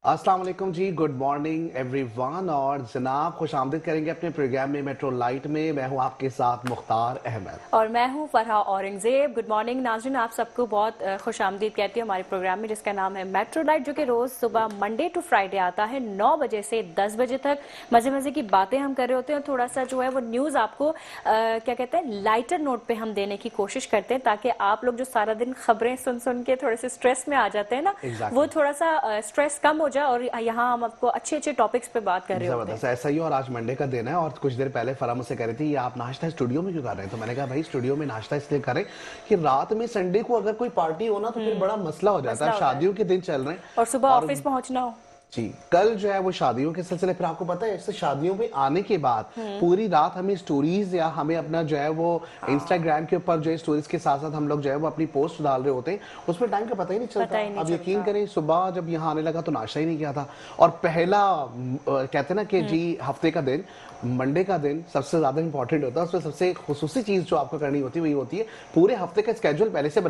अस्सलाम वालेकुम जी, good morning everyone. और जनाब खुश आमदीद करेंगे अपने प्रोग्राम में मेट्रो लाइट में। मैं हूं आपके साथ मुख्तार अहमद और मैं हूं फरहा औरंगजेब। गुड मॉर्निंग नाज़रीन, आप सबको बहुत खुश आमदीद कहती हूँ हमारे प्रोग्राम में जिसका नाम है मेट्रो लाइट, जो कि रोज़ सुबह मंडे टू फ्राइडे आता है 9 बजे से 10 बजे तक। मज़े मज़े की बातें हम कर रहे होते हैं और थोड़ा सा जो है वो न्यूज़ आपको क्या कहते हैं लाइटर नोट पे हम देने की कोशिश करते हैं, ताकि आप लोग जो सारा दिन खबरें सुन सुन के थोड़े से स्ट्रेस में आ जाते हैं ना, वो थोड़ा सा स्ट्रेस कम हो जाए। और यहाँ हम आपको अच्छे अच्छे टॉपिक्स पे बात कर रहे होते हैं। ऐसा ही। और आज मंडे का दिन है और कुछ देर पहले फरा मुझसे कह रही थी आप नाश्ता स्टूडियो में क्यों कर रहे हैं, तो मैंने कहा भाई स्टूडियो में नाश्ता इसलिए करें कि रात में संडे को अगर कोई पार्टी हो ना तो फिर बड़ा मसला हो जाता है। शादियों के दिन चल रहे हैं और सुबह ऑफिस पहुंचना हो जी। कल जो है वो शादियों के सिलसिले, फिर आपको पता है इससे शादियों में आने के बाद पूरी रात हमें स्टोरीज या हमें अपना जो है वो इंस्टाग्राम के ऊपर जो है स्टोरीज के साथ साथ हम लोग जो है वो अपनी पोस्ट डाल रहे होते हैं, उसमें टाइम का पता ही नहीं चलता। अब यकीन करें सुबह जब यहाँ आने लगा तो नाश्ता ही नहीं किया था। और पहला कहते हैं ना कि जी हफ्ते का दिन, मंडे का दिन सबसे ज्यादा इंपॉर्टेंट होता है। उसमें सबसे खुसूसी चीज जो आपको करनी होती है वही होती है पूरे हफ्ते का स्केड्यूल पहले से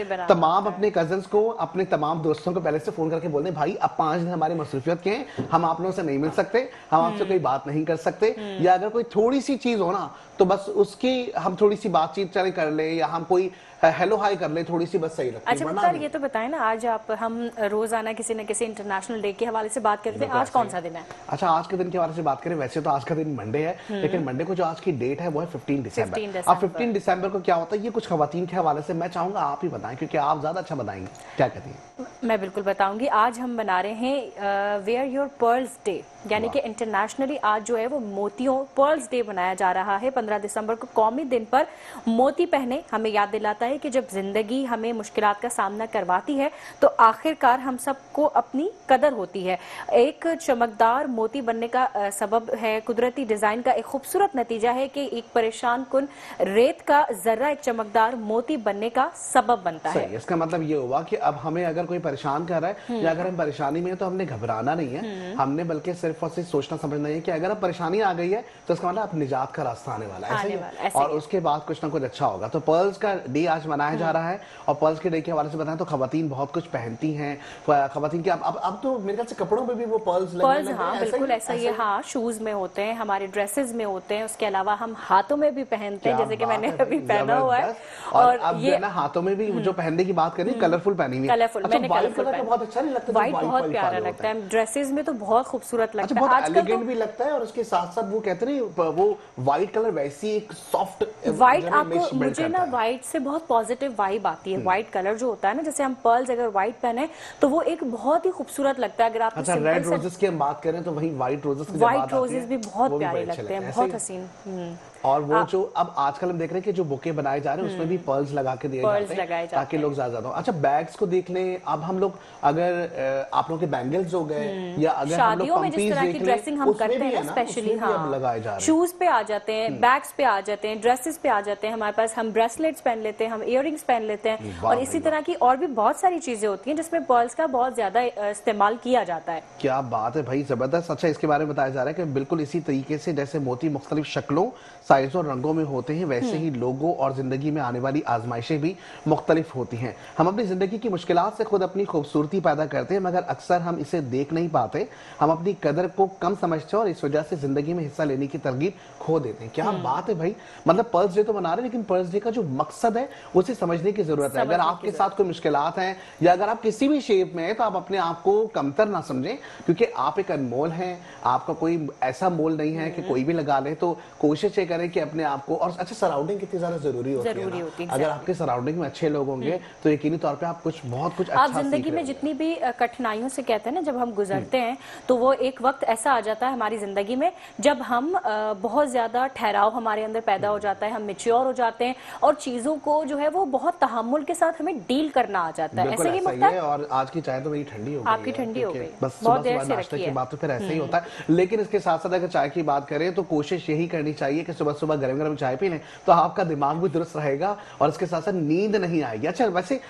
बना तमाम अपने कजन्स को, अपने तमाम दोस्तों को पहले से फोन करके बोल दें भाई अब 5 दिन हमारे मसरूफियत के हैं, हम आप लोगों से नहीं मिल सकते, हम आपसे कोई बात नहीं कर सकते, या अगर कोई थोड़ी सी चीज हो ना तो बस उसकी हम थोड़ी सी बातचीत चले कर ले या हम कोई हेलो हाई कर ले, थोड़ी सी बस सही लगती है। अच्छा मुख्तार, ये तो बताएं ना, आज हम रोजाना किसी न किसी इंटरनेशनल डे के हवाले से बात करते हैं। आज कौन सा दिन है? अच्छा, आज के दिन के हवाले से बात करें, वैसे तो आज का दिन मंडे है, लेकिन मंडे को जो आज की डेट है वो है 15 दिसंबर। अब 15 दिसंबर को क्या होता है ये कुछ खवातीन के हवाले से मैं चाहूंगा आप ही बताएं, क्योंकि आप ज्यादा अच्छा बताएंगे। क्या कहती हैं? मैं बिल्कुल बताऊंगी। आज हम बना रहे हैं वेयर योर पर्ल्स डे, यानी कि इंटरनेशनली आज जो है वो मोतियों पर्ल्स डे बनाया जा रहा है। 15 दिसंबर को कौमी दिन पर मोती पहने हमें याद दिलाता है कि जब जिंदगी हमें मुश्किलात का सामना करवाती है तो आखिरकार हम सबको अपनी कदर होती है। एक चमकदार मोती बनने का सबब है कुदरती डिजाइन का एक खूबसूरत नतीजा है कि एक परेशान कुन रेत का जर्रा एक चमकदार मोती बनने का सबब बनता है। इसका मतलब ये हुआ कि अब हमें अगर कोई परेशान कर रहा है या अगर हम परेशानी में है तो हमने घबराना नहीं है, हमने बल्कि सिर्फ और सिर्फ सोचना समझना है कि अगर अब परेशानी आ गई है तो इसका मतलब निजात का रास्ता आने वाला है, और उसके बाद कुछ ना कुछ अच्छा होगा। तो पर्ल्स का डे आज मनाया जा रहा है, और पर्ल्स के डे के हवाले से बताएं तो खवातीन बहुत कुछ पहनती हैं। खवातीन के अब तो मेरे ख्याल से कपड़ों में भी वो पर्ल्स लगने हाँ बिल्कुल ऐसा ही है। हाँ, शूज में होते हैं, हमारे ड्रेसेस में होते हैं, उसके अलावा हम हाथों में भी पहनते हैं, जैसे कि मैंने अभी पहना हुआ है। और अब ये ना हाथों में भी जो पहनने की बात करें कलरफुल पहनी हुई, कलरफुल मैंने कलरफुल बहुत अच्छा नहीं लगता, व्हाइट बहुत प्यारा लगता है, ड्रेसेस में तो बहुत खूबसूरत लगता है, बहुत एलिगेंट भी लगता है। और उसके साथ साथ वो कहते हैं वो व्हाइट कलर वैसी एक सॉफ्ट व्हाइट, आपको मुझे ना व्हाइट से बहुत पॉजिटिव वाइब आती है। व्हाइट कलर जो होता है ना, जैसे हम पर्ल्स अगर व्हाइट पहने तो वो एक बहुत ही खूबसूरत लगता है। अगर आप अच्छा रेड रोजेस की हम बात करें तो वही व्हाइट रोजेस भी बहुत प्यारे लगते हैं, बहुत हसीन। और वो जो अब आजकल हम देख रहे हैं कि जो बुके बनाए जा रहे हैं उसमें भी पर्ल्स लगा के दिए जाते हैं ताकि लोग ज्यादा हो। अच्छा, बैग्स को देख लें, अब हम लोग अगर आप लोगों के बैंगल्स हो गए या अगर शादियों में जिस तरह की ड्रेसिंग हम करते हैं स्पेशली, हाँ, शूज पे आ जाते हैं, बैग्स पे आ जाते हैं, ड्रेसेस पे आ जाते हैं हमारे पास, हम ब्रेसलेट्स पहन लेते हैं, हम इयररिंग्स पहन लेते हैं, और इसी तरह की और भी बहुत सारी चीजें होती हैं जिसमें पर्ल्स का बहुत ज्यादा इस्तेमाल किया जाता है। क्या बात है भाई, जबरदस्त। अच्छा, इसके बारे में बताया जा रहा है कि बिल्कुल इसी तरीके से जैसे मोती मुख्तलिफ शक्लों, साइजों और रंगों में होते हैं, वैसे ही लोगों और जिंदगी में आने वाली आजमाइशें भी मुख्तलिफ होती हैं। हम अपनी जिंदगी की मुश्किलात से खुद अपनी खूबसूरती पैदा करते हैं, मगर अक्सर हम इसे देख नहीं पाते। हम अपनी कदर को कम समझते हैं और इस वजह से जिंदगी में हिस्सा लेने की तरगीब खो देते हैं। क्या बात है भाई, मतलब पर्ल्स डे तो मना रहे हैं, लेकिन पर्ल्स डे का जो मकसद है उसे समझने की जरूरत है। अगर आपके साथ कोई मुश्किलात हैं या अगर आप किसी भी शेप में है तो आप अपने आप को कमतर ना समझें, क्योंकि आप एक अनमोल हैं, आपका कोई ऐसा मोल नहीं है कि कोई भी लगा ले। तो कोशिश ये करें कि अपने आप को, और अच्छा सराउंडिंग कितनी ज्यादा जरूरी होती है। अगर आपके सराउंडिंग में अच्छे लोग होंगे तो यकीनी तौर पे आप बहुत कुछ अच्छा आप जिंदगी में जितनी भी कठिनाइयों से कहते हैं ना, जब हम गुजरते हैं तो वो एक वक्त ऐसा आ जाता है हमारी जिंदगी में जब हम बहुत ज्यादा ठहराव हमारे अंदर पैदा हो जाता है, हम मैच्योर हो जाते हैं और चीजों को जो है वो बहुत तहम्मुल के साथ हमें डील करना आ जाता है। ऐसे ही मुख्तार, और आज की चाय तो मेरी ठंडी हो गई, आपकी ठंडी हो गई, बस बहुत देर से रखी है। बात तो फिर ऐसे ही होता है। लेकिन इसके साथ साथ अगर चाय की बात करें तो कोशिश यही करनी चाहिए कि सुबह सुबह गरम गरम चाय पी लें तो आपका दिमाग भी दुरुस्त रहेगा और इसके साथ साथ नींद नहीं आएगी। अच्छा, वैसे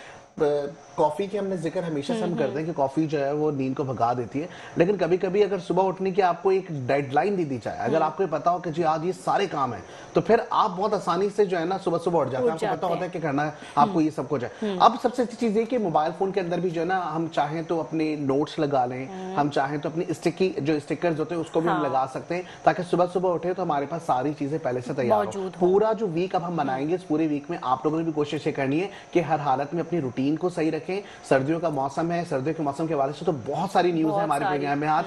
कॉफी की हमने जिक्र हमेशा से हम करते हैं कि कॉफी जो है वो नींद को भगा देती है, लेकिन कभी कभी अगर सुबह उठने की आपको एक डेडलाइन दे दी जाए, अगर आपको पता हो कि जी आज ये सारे काम है, तो फिर आप बहुत आसानी से जो है ना सुबह सुबह उठ जाते हैं, आपको पता होता है कि करना है आपको ये सब कुछ है। अब सबसे अच्छी चीज है कि मोबाइल फोन के अंदर भी जो है ना हम चाहें तो अपने नोट्स लगा लें, हम चाहें तो अपनी स्टिकी जो स्टिकर्स होते हैं उसको भी हम लगा सकते हैं, ताकि सुबह सुबह उठे तो हमारे पास सारी चीजें पहले से तैयार हो। पूरा जो वीक अब हम बनाएंगे, इस पूरे वीक में आप लोगों ने भी कोशिश ये करनी है कि हर हालत में अपनी रूटीन को सही रखें। सर्दियों का मौसम है, सर्दियों के मौसम के हवाले से तो बहुत सारी न्यूज है हमारे प्रोग्राम में आज।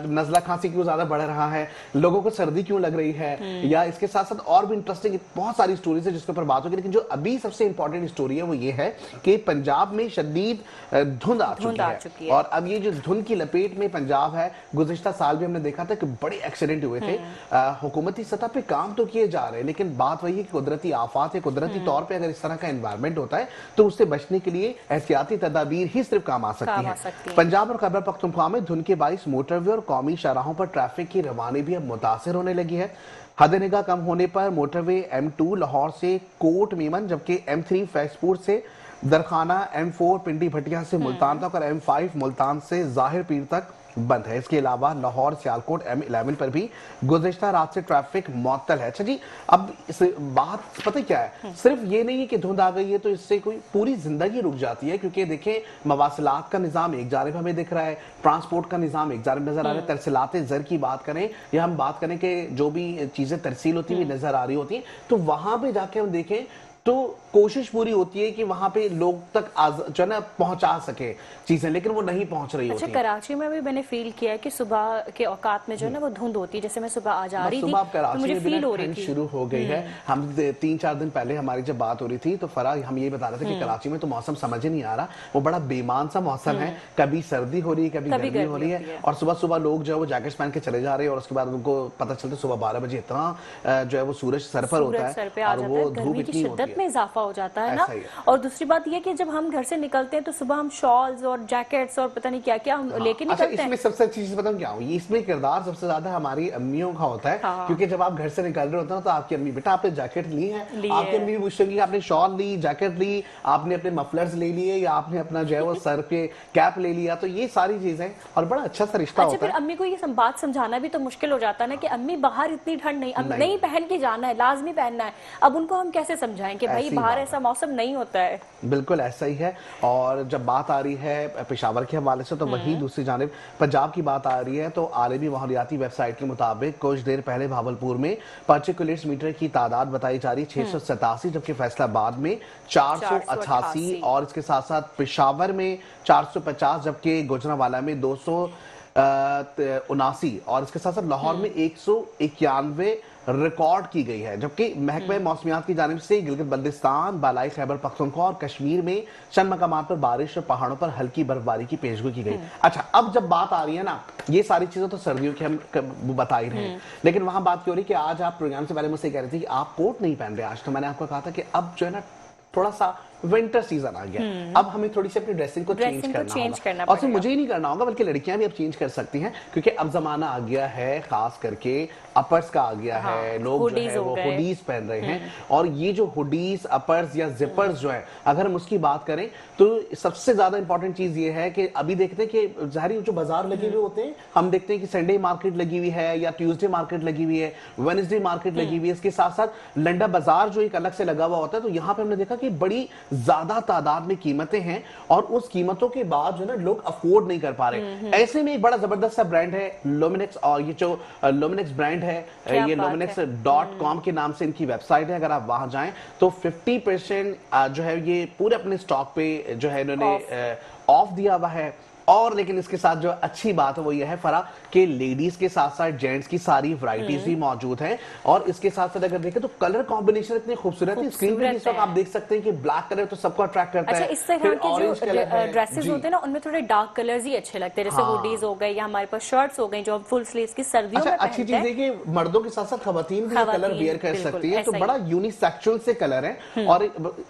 नजला खांसी क्यों ज्यादा बढ़ रहा है, लोगों को सर्दी क्यों लग रही है, या इसके साथ साथ और भी इंटरेस्टिंग बहुत सारी स्टोरीज है जिसके ऊपर बात होगी। लेकिन जो अभी सबसे इंपॉर्टेंट स्टोरी है वो ये है कि पंजाब में शदीद धुंध आ चुकी है। और अब ये जो धुंध की लपेट में पंजाब है, गुज़िश्ता साल भी हमने देखा था कि बड़े एक्सीडेंट हुए थे। हुकूमती सतह पे काम तो किए जा रहे हैं, लेकिन बात वही है कि कुदरती आफात है, कुदरती तौर पे अगर इस तरह का एनवायरनमेंट होता है तो उससे बचने के लिए एहतियाती तदाबीर ही सिर्फ काम आ सकती है। पंजाब और खैबर पख्तूनख्वा में धुंध के बाइस मोटरवे और कौमी शाहराहों पर ट्रैफिक की रवानी भी अब मुतासिर होने लगी है। हद निगाह कम होने पर मोटरवे M2 लाहौर से कोट मीमन, जबकि M3 फैजपुर से दरखाना, M4 पिंडी भटिया से मुल्तान तक और M5 मुल्तान से जाहिर पीर तक बंद है। इसके अलावा लाहौर सियालकोट M11 पर भी गुज़िश्ता रात से ट्रैफिक मुअत्तल है। अच्छा जी, अब इस बात पता क्या है, सिर्फ ये नहीं है कि धुंध आ गई है तो इससे कोई पूरी जिंदगी रुक जाती है, क्योंकि देखें मवासिलात का निजाम एक जानिब हमें दिख रहा है, ट्रांसपोर्ट का निजाम एक जानिब नजर आ रहा है, तरसीलात ज़र की बात करें या हम बात करें कि जो भी चीजें तरसील होती हुई नजर आ रही होती है, तो वहां पे जाके हम देखें तो कोशिश पूरी होती है कि वहां पे लोग तक जो है ना पहुंचा सके चीजें, लेकिन वो नहीं पहुंच रही होती। कराची में भी मैंने फील किया है कि सुबह के औकात में जो है ना वो धुंध होती है। जैसे मैं सुबह आ जा रही थी तो मुझे फील हो रही थी शुरू हो गई है। हम 3-4 दिन पहले हमारी जब बात हो रही थी तो फराह हम ये बता रहे थे कि कराची में तो मौसम समझ ही नहीं आ रहा, वो बड़ा बेईमान सा मौसम है, कभी सर्दी हो रही है, कभी गर्मी हो रही है, और सुबह सुबह लोग जो है वो जैकेट्स पहन के चले जा रहे हैं और उसके बाद उनको पता चलता है सुबह 12 बजे इतना जो है वो सूरज सर पर होता है और वो धूप इतनी शिद्दत में इजाफा हो जाता है ना। और दूसरी बात यह कि जब हम घर से निकलते हैं तो सुबह हम शॉल्स और जैकेट्स और पता नहीं क्या क्या हम लेके निकलते हैं। इसमें सबसे अच्छी चीज बताऊं क्या हो, इसमें किरदार सबसे ज्यादा हमारी अम्मियों का होता है, क्योंकि जब आप घर से निकल रहे होते हैं तो आपकी अम्मी, बेटा आपने जैकेट ली है, आपकी अम्मी पूछेंगी आपने शॉल ली, जैकेट ली, आपने अपने मफलर्स ले लिए या आपने अपना जो है वो सर पे कैप ले लिया, तो ये सारी चीजें और बड़ा अच्छा सा रिश्ता होता है। फिर अम्मी को ये बात समझाना भी तो मुश्किल हो जाता है ना कि अम्मी बाहर इतनी ठंड नहीं पहन के जाना है, लाजमी पहनना है। अब उनको हम कैसे समझाएं कि भाई बाहर ऐसा मौसम नहीं होता है। बिल्कुल ऐसा ही है। और जब बात आ रही है पेशावर के हवाले से तो वही दूसरी जानिब पंजाब की बात आ रही है, तो आलमी माहौलियाती वेबसाइट के मुताबिक कुछ देर पहले भावलपुर में पार्टिकुलेट्स मीटर की तादाद बताई जा रही 687, जबकि फैसलाबाद में 488 और इसके साथ साथ पेशावर में 450, जबकि गुजरांवाला में 279 और इसके साथ साथ लाहौर में 191 रिकॉर्ड की गई है। जबकि महकमे मौसमियात की जानिब से गिलगित बल्तिस्तान, बालाई खैबर पख्तूनख्वा और कश्मीर में चंद मकामात पर बारिश और पहाड़ों पर हल्की बर्फबारी की पेशगोई की गई। अच्छा, अब जब बात आ रही है ना, ये सारी चीजें तो सर्दियों की हम बता ही रहे हैं, लेकिन वहां बात क्यों हो रही कि आज आप प्रोग्राम से पहले मुझसे कह रहे थे कि आप कोट नहीं पहन रहे आज, तो मैंने आपको कहा था कि अब जो है ना थोड़ा सा विंटर सीजन आ गया, अब हमें थोड़ी सी अपनी ड्रेसिंग को चेंज करना होगा। और सिर्फ मुझे ही नहीं करना होगा बल्कि लड़कियां भी अब चेंज कर सकती हैं, क्योंकि अब जमाना आ गया है खास करके अपर्स का आ गया है, लोग जो है वो हुडीज पहन रहे हैं। और ये जो हुडीज, अपर्स या जिपर्स जो है, अगर हम उसकी बात करें तो सबसे ज्यादा इंपॉर्टेंट चीज ये है कि अभी देखते हैं कि जाहिर जो बाजार लगे हुए होते हैं, हम देखते हैं कि संडे मार्केट लगी हुई है या ट्यूसडे मार्केट लगी हुई है, वेडनेसडे मार्केट लगी हुई है, इसके साथ साथ लंडा बाजार जो एक अलग से लगा हुआ होता है। तो यहाँ पे हमने देखा कि बड़ी ज्यादा तादाद में कीमतें हैं और उस कीमतों के बाद जो है ना लोग अफोर्ड नहीं कर पा रहे। ऐसे में एक बड़ा जबरदस्त सा ब्रांड है लुमिनेक्स, और ये जो लुमिनेक्स ब्रांड है, ये luminex.com के नाम से इनकी वेबसाइट है। अगर आप वहां जाएं तो 50% जो है ये पूरे अपने स्टॉक पे जो है इन्होंने ऑफ दिया हुआ है। और लेकिन इसके साथ जो अच्छी बात है वो ये है फरा कि लेडीज के साथ साथ जेंट्स की सारी वैरायटीज भी मौजूद हैं। और इसके साथ साथ अगर देखें तो कलर कॉम्बिनेशन इतने खूबसूरत है, स्क्रीन पे इस वक्त आप देख सकते हैं कि ब्लैक कलर तो सबको अट्रैक्ट करता है। इस तरह के जो ड्रेसेस होते हैं ना उनमें थोड़े डार्क कलर्स ही अच्छे लगते हैं, जैसे हुडीज हो गए या हमारे पास शर्ट्स हो गई जो फुल स्लीव्स की सर्दियों में अच्छी चीज है कि मर्दों के साथ साथ खवातीन भी कलर वेयर कर सकती है, तो बड़ा यूनिसेक्सुअल से कलर है। और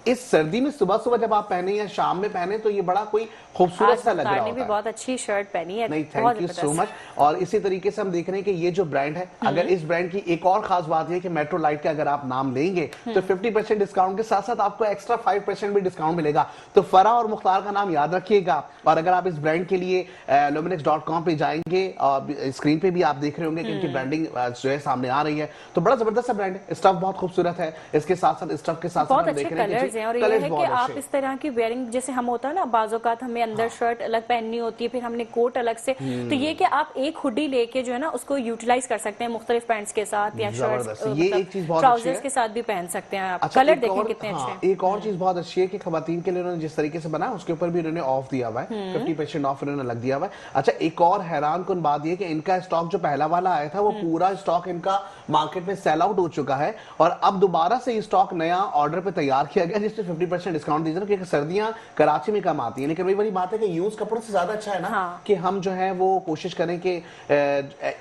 इस सर्दी में सुबह सुबह जब आप पहने या शाम में पहने तो ये बड़ा कोई खूबसूरत सा लग रहा होता है। है। बहुत अच्छी शर्ट पहनी है। नहीं, थैंक यू सो मच। और इसी तरीके से हम देख रहे हैं कि ये जो ब्रांड है, अगर इस ब्रांड की एक और खास बात है कि मेट्रो लाइट का अगर आप नाम लेंगे तो 50% डिस्काउंट के साथ साथ आपको एक्स्ट्रा 5% भी डिस्काउंट मिलेगा। तो फरा और मुख्तार का नाम याद रखिएगा। और अगर आप इस ब्रांड के लिए luminix.com पे जाएंगे और स्क्रीन पे भी आप देख रहे होंगे कि इनकी ब्रांडिंग जो है सामने आ रही है, तो बड़ा जबरदस्त ब्रांड है। स्टफ बहुत खूबसूरत है, इसके साथ साथ स्टफ के साथ बहुत हम अच्छे देख रहे हैं कलर्स हैं। और ये है कि आप इस तरह की वेयरिंग, जैसे हम होता है ना बाज़ोकात हमें अंदर शर्ट अलग पहननी होती है, फिर हमने कोट अलग से, तो ये कि आप एक हुडी लेके जो है ना उसको यूटिलाइज कर सकते हैं मुख्तलिफ पैंट्स के साथ या शर्ट्स, ये एक चीज बहुत ट्राउजर्स के साथ भी पहन सकते हैं आप। अच्छा, कलर देखें कितने अच्छे हैं। एक और चीज बहुत अच्छी है कि खवातीन के लिए उन्होंने जिस तरीके से बनाया उसके ऊपर भी उन्होंने ऑफ दिया हुआ है, 50% ऑफ उन्होंने लग दिया हुआ है। अच्छा, एक और हैरान कुन बात ये कि इनका स्टॉक जो पहला वाला आया था वो पूरा स्टॉक इनका मार्केट में सेल आउट हो चुका है और अब दोबारा से स्टॉक नया ऑर्डर पे तैयार किया गया जिसमें 50% डिस्काउंट दीजिए, क्योंकि सर्दियां कराची में कम आती है। लेकिन वही वाली बात है कि यूज कपड़ों से ज्यादा अच्छा है ना कि हम जो है वो कोशिश करें कि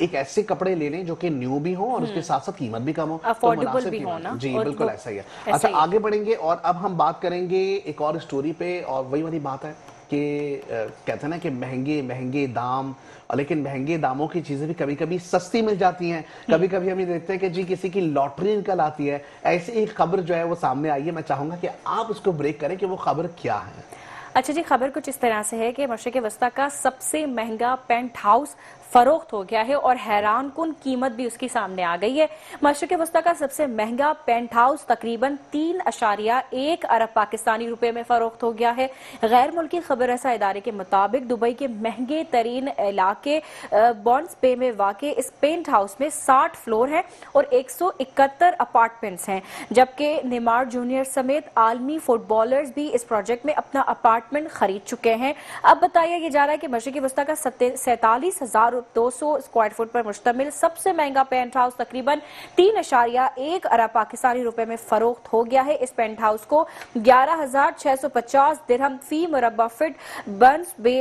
एक ऐसे कपड़े ले लें जो कि न्यू भी हो और उसके साथ साथ कीमत भी कम हो, अफोर्डेबल भी हो ना। जी बिल्कुल ऐसा ही है। अच्छा, आगे बढ़ेंगे और अब हम बात करेंगे एक और स्टोरी पे। और वही वाली बात है कि कहते हैं ना कि महंगे महंगे दाम, लेकिन महंगे दामों की चीजें भी कभी कभी सस्ती मिल जाती हैं। कभी कभी हम ये देखते हैं कि जी किसी की लॉटरी निकल आती है। ऐसी एक खबर जो है वो सामने आई है, मैं चाहूंगा कि आप उसको ब्रेक करें कि वो खबर क्या है। अच्छा जी, खबर कुछ इस तरह से है कि मशरिक़ वस्ता का सबसे महंगा पेंट हाउस फरोख्त हो गया है और हैरान कुन कीमत भी उसकी सामने आ गई है। मशरिक़ वस्ता का सबसे महंगा पेंट हाउस तकरीबन 3.1 अरब पाकिस्तानी रुपए में फरोख्त हो गया है। गैर मुल्की खबर रसा इदारे के मुताबिक दुबई के महंगे तरीन इलाके बॉन्ड्स पे में वाक़ इस पेंट हाउस में 60 फ्लोर हैं और 171 अपार्टमेंट्स हैं, जबकि नेमार जूनियर समेत आलमी फुटबॉलर्स भी इस प्रोजेक्ट में अपना अपार्टमेंट खरीद चुके हैं। अब बताया यह जा रहा है कि मशरिक़ वस्ता का 47,200 स्क्वायर फुट पर मुश्तमिल सबसे महंगा पेंट हाउस तकरीबन 3.1 अरब पाकिस्तानी रुपए में फरोख्त हो गया है। इस पेंट हाउस को 11,650 दिरहम फी मुरब्बा फीट बर्न्स बे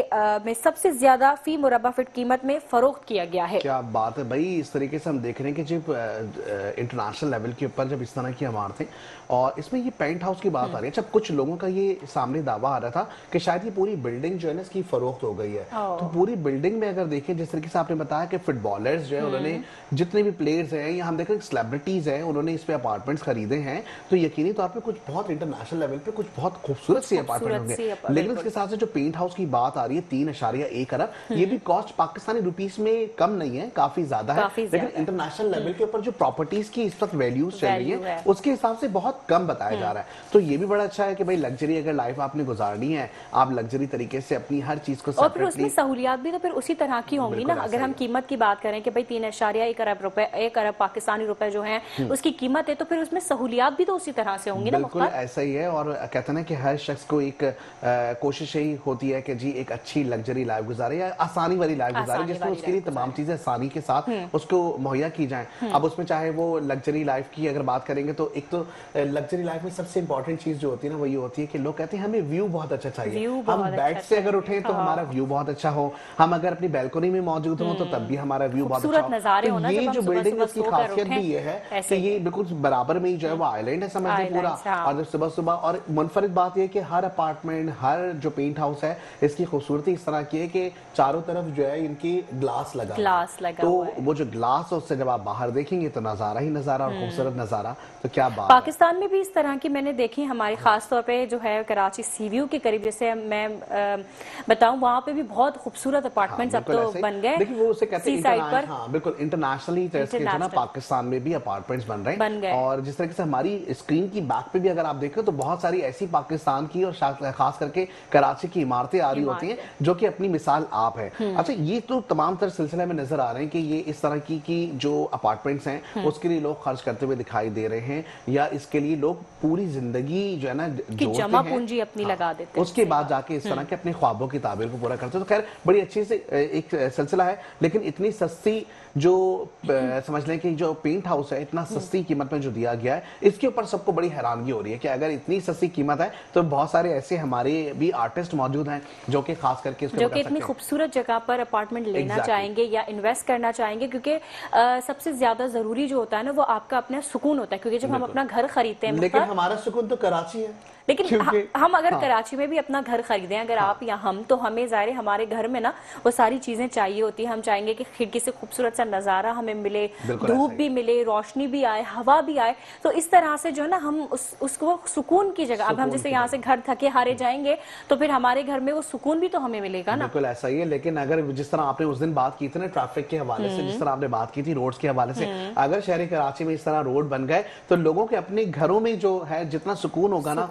में सबसे ज्यादा फी मुरब्बा फीट कीमत में फरोख्त किया गया है। क्या बात है भाई। इस तरीके से हम देख रहे हैं कि जब इंटरनेशनल लेवल के ऊपर जब इस तरह की इमारतें और इसमें ये पेंट हाउस की बात आ रही है। जब कुछ लोगों का ये सामने दावा आ रहा था कि शायद ये पूरी बिल्डिंग जो है ना इसकी फरोख्त हो गई है, तो पूरी बिल्डिंग में अगर देखें जिस तरीके से आपने बताया कि फुटबॉलर्स जो है उन्होंने जितने भी प्लेयर्स हैं या हम देखें सेलिब्रिटीज हैं उन्होंने इस पे अपार्टमेंट्स खरीदे हैं, तो यकीनी तौर पे कुछ बहुत इंटरनेशनल लेवल पे कुछ बहुत खूबसूरत सी अपार्टमेंट होंगे। लेकिन इसके साथ से जो पेंट हाउस की बात आ रही है 3.1 अरब, ये भी कॉस्ट पाकिस्तानी रुपीस में कम नहीं है, काफी ज्यादा है, लेकिन इंटरनेशनल लेवल के ऊपर जो प्रॉपर्टीज की इस वक्त वैल्यूज चल रही है उसके हिसाब से बहुत कम बताया जा रहा है। तो ये भी बड़ा अच्छा है कि भाई लग्जरी अगर लाइफ आपने गुजारनी है, आप लग्जरी तरीके से अपनी हर चीज को और फिर उसमें सहूलियात भी तो फिर उसी तरह की होंगी ना। अगर हम कीमत की बात करें कि भाई 3.1 अरब रुपए, 1 अरब पाकिस्तानी रुपए जो है उसकी कीमत है, तो फिर उसमें सहूलियात भी तो उसी तरह से होंगी ना। बिल्कुल ऐसा ही है। और कहते हैं ना कि हर शख्स को एक कोशिश यही होती है कि जी एक अच्छी लग्जरी लाइफ गुजारे या आसानी वाली लाइफ गुजारे, जिसमें उसके लिए तमाम चीजें आसानी के साथ उसको मुहैया की जाए। अब उसमें चाहे वो लग्जरी लाइफ की अगर बात करेंगे तो एक तो लग्जरी लाइफ में सबसे इंपॉर्टेंट चीज जो होती है ना वो ये होती है कि लोग कहते हैं हमें व्यू बहुत अच्छा चाहिए। हम बेड से अगर उठे तो हमारा व्यू बहुत अच्छा हो, हम अगर अपनी बैल्कनी में मौजूद हो तो तब भी हमारा व्यू बहुत अच्छा हो। तो ये जो बिल्डिंग है इसकी खासियत भी ये है कि ये बिल्कुल बराबर में ही जो है वो आइलैंड है समझिए पूरा। और सुबह सुबह और मुनफरिद बात ये कि हर अपार्टमेंट, हर जो पेंट हाउस है इसकी खूबसूरती इस तरह की है कि चारों तरफ जो है इनकी ग्लास लगा तो वो जो ग्लास है उससे जब आप बाहर देखेंगे तो नजारा ही नजारा और खूबसूरत नजारा। तो क्या बात पाकिस्तान में भी इस तरह की मैंने देखी, हमारी खास तौर पे जो है कराची सी व्यू के करीब, जैसे मैं बताऊं वहां पे भी बहुत खूबसूरत अपार्टमेंट्स अब तो बन गए। देखिए वो उसे कहते हैं साइड पर, हाँ बिल्कुल इंटरनेशनली ना पाकिस्तान में भी अपार्टमेंट्स बन रहे हैं। और जिस तरीके से हमारी स्क्रीन की बैक पे भी अगर आप देखें तो बहुत सारी ऐसी पाकिस्तान की और खास करके कराची की इमारतें आ रही होती हैं जो कि अपनी मिसाल आप है। अच्छा, ये तो तमाम तरह सिलसिले में नजर आ रहे हैं कि ये इस तरह की जो अपार्टमेंट्स हैं उसके लिए लोग खर्च करते हुए दिखाई दे रहे हैं, या इसके लिए लोग पूरी जिंदगी जो है ना जमा पूंजी अपनी लगा देते हैं, उसके बाद जाके इस तरह के अपने ख्वाबों की ताबीर को पूरा करते हैं। तो खैर बड़ी अच्छी से एक सिलसिला है, लेकिन इतनी सस्ती जो समझ लें कि जो पेंट हाउस है इतना सस्ती कीमत में जो दिया गया है, इसके ऊपर सबको बड़ी हैरानगी हो रही है कि अगर इतनी सस्ती कीमत है तो बहुत सारे ऐसे हमारे भी आर्टिस्ट मौजूद हैं जो कि खास करके जो कि इतनी खूबसूरत जगह पर अपार्टमेंट लेना चाहेंगे या इन्वेस्ट करना चाहेंगे, क्योंकि सबसे ज्यादा जरूरी जो होता है ना वो आपका अपना सुकून होता है, क्योंकि जब हम अपना घर खरीदते हैं, लेकिन हमारा सुकून तो कराची है। लेकिन क्योंकि हम अगर कराची में भी अपना घर खरीदें, अगर आप या हम, तो हमें ज़ाहिर है हमारे घर में ना वो सारी चीजें चाहिए होती है। हम चाहेंगे कि खिड़की से खूबसूरत सा नजारा हमें मिले, धूप भी मिले, रोशनी भी आए, हवा भी आए। तो इस तरह से जो है ना हम उसको सुकून की जगह, अब हम जैसे यहाँ से घर थके हारे जाएंगे तो फिर हमारे घर में वो सुकून भी तो हमें मिलेगा ना। बिल्कुल ऐसा ही है। लेकिन अगर जिस तरह आपने उस दिन बात की थी ना ट्रैफिक के हवाले से, जिस तरह आपने बात की थी रोड्स के हवाले से, अगर शहरी कराची में इस तरह रोड बन गए तो लोगों के अपने घरों में जो है जितना सुकून होगा ना,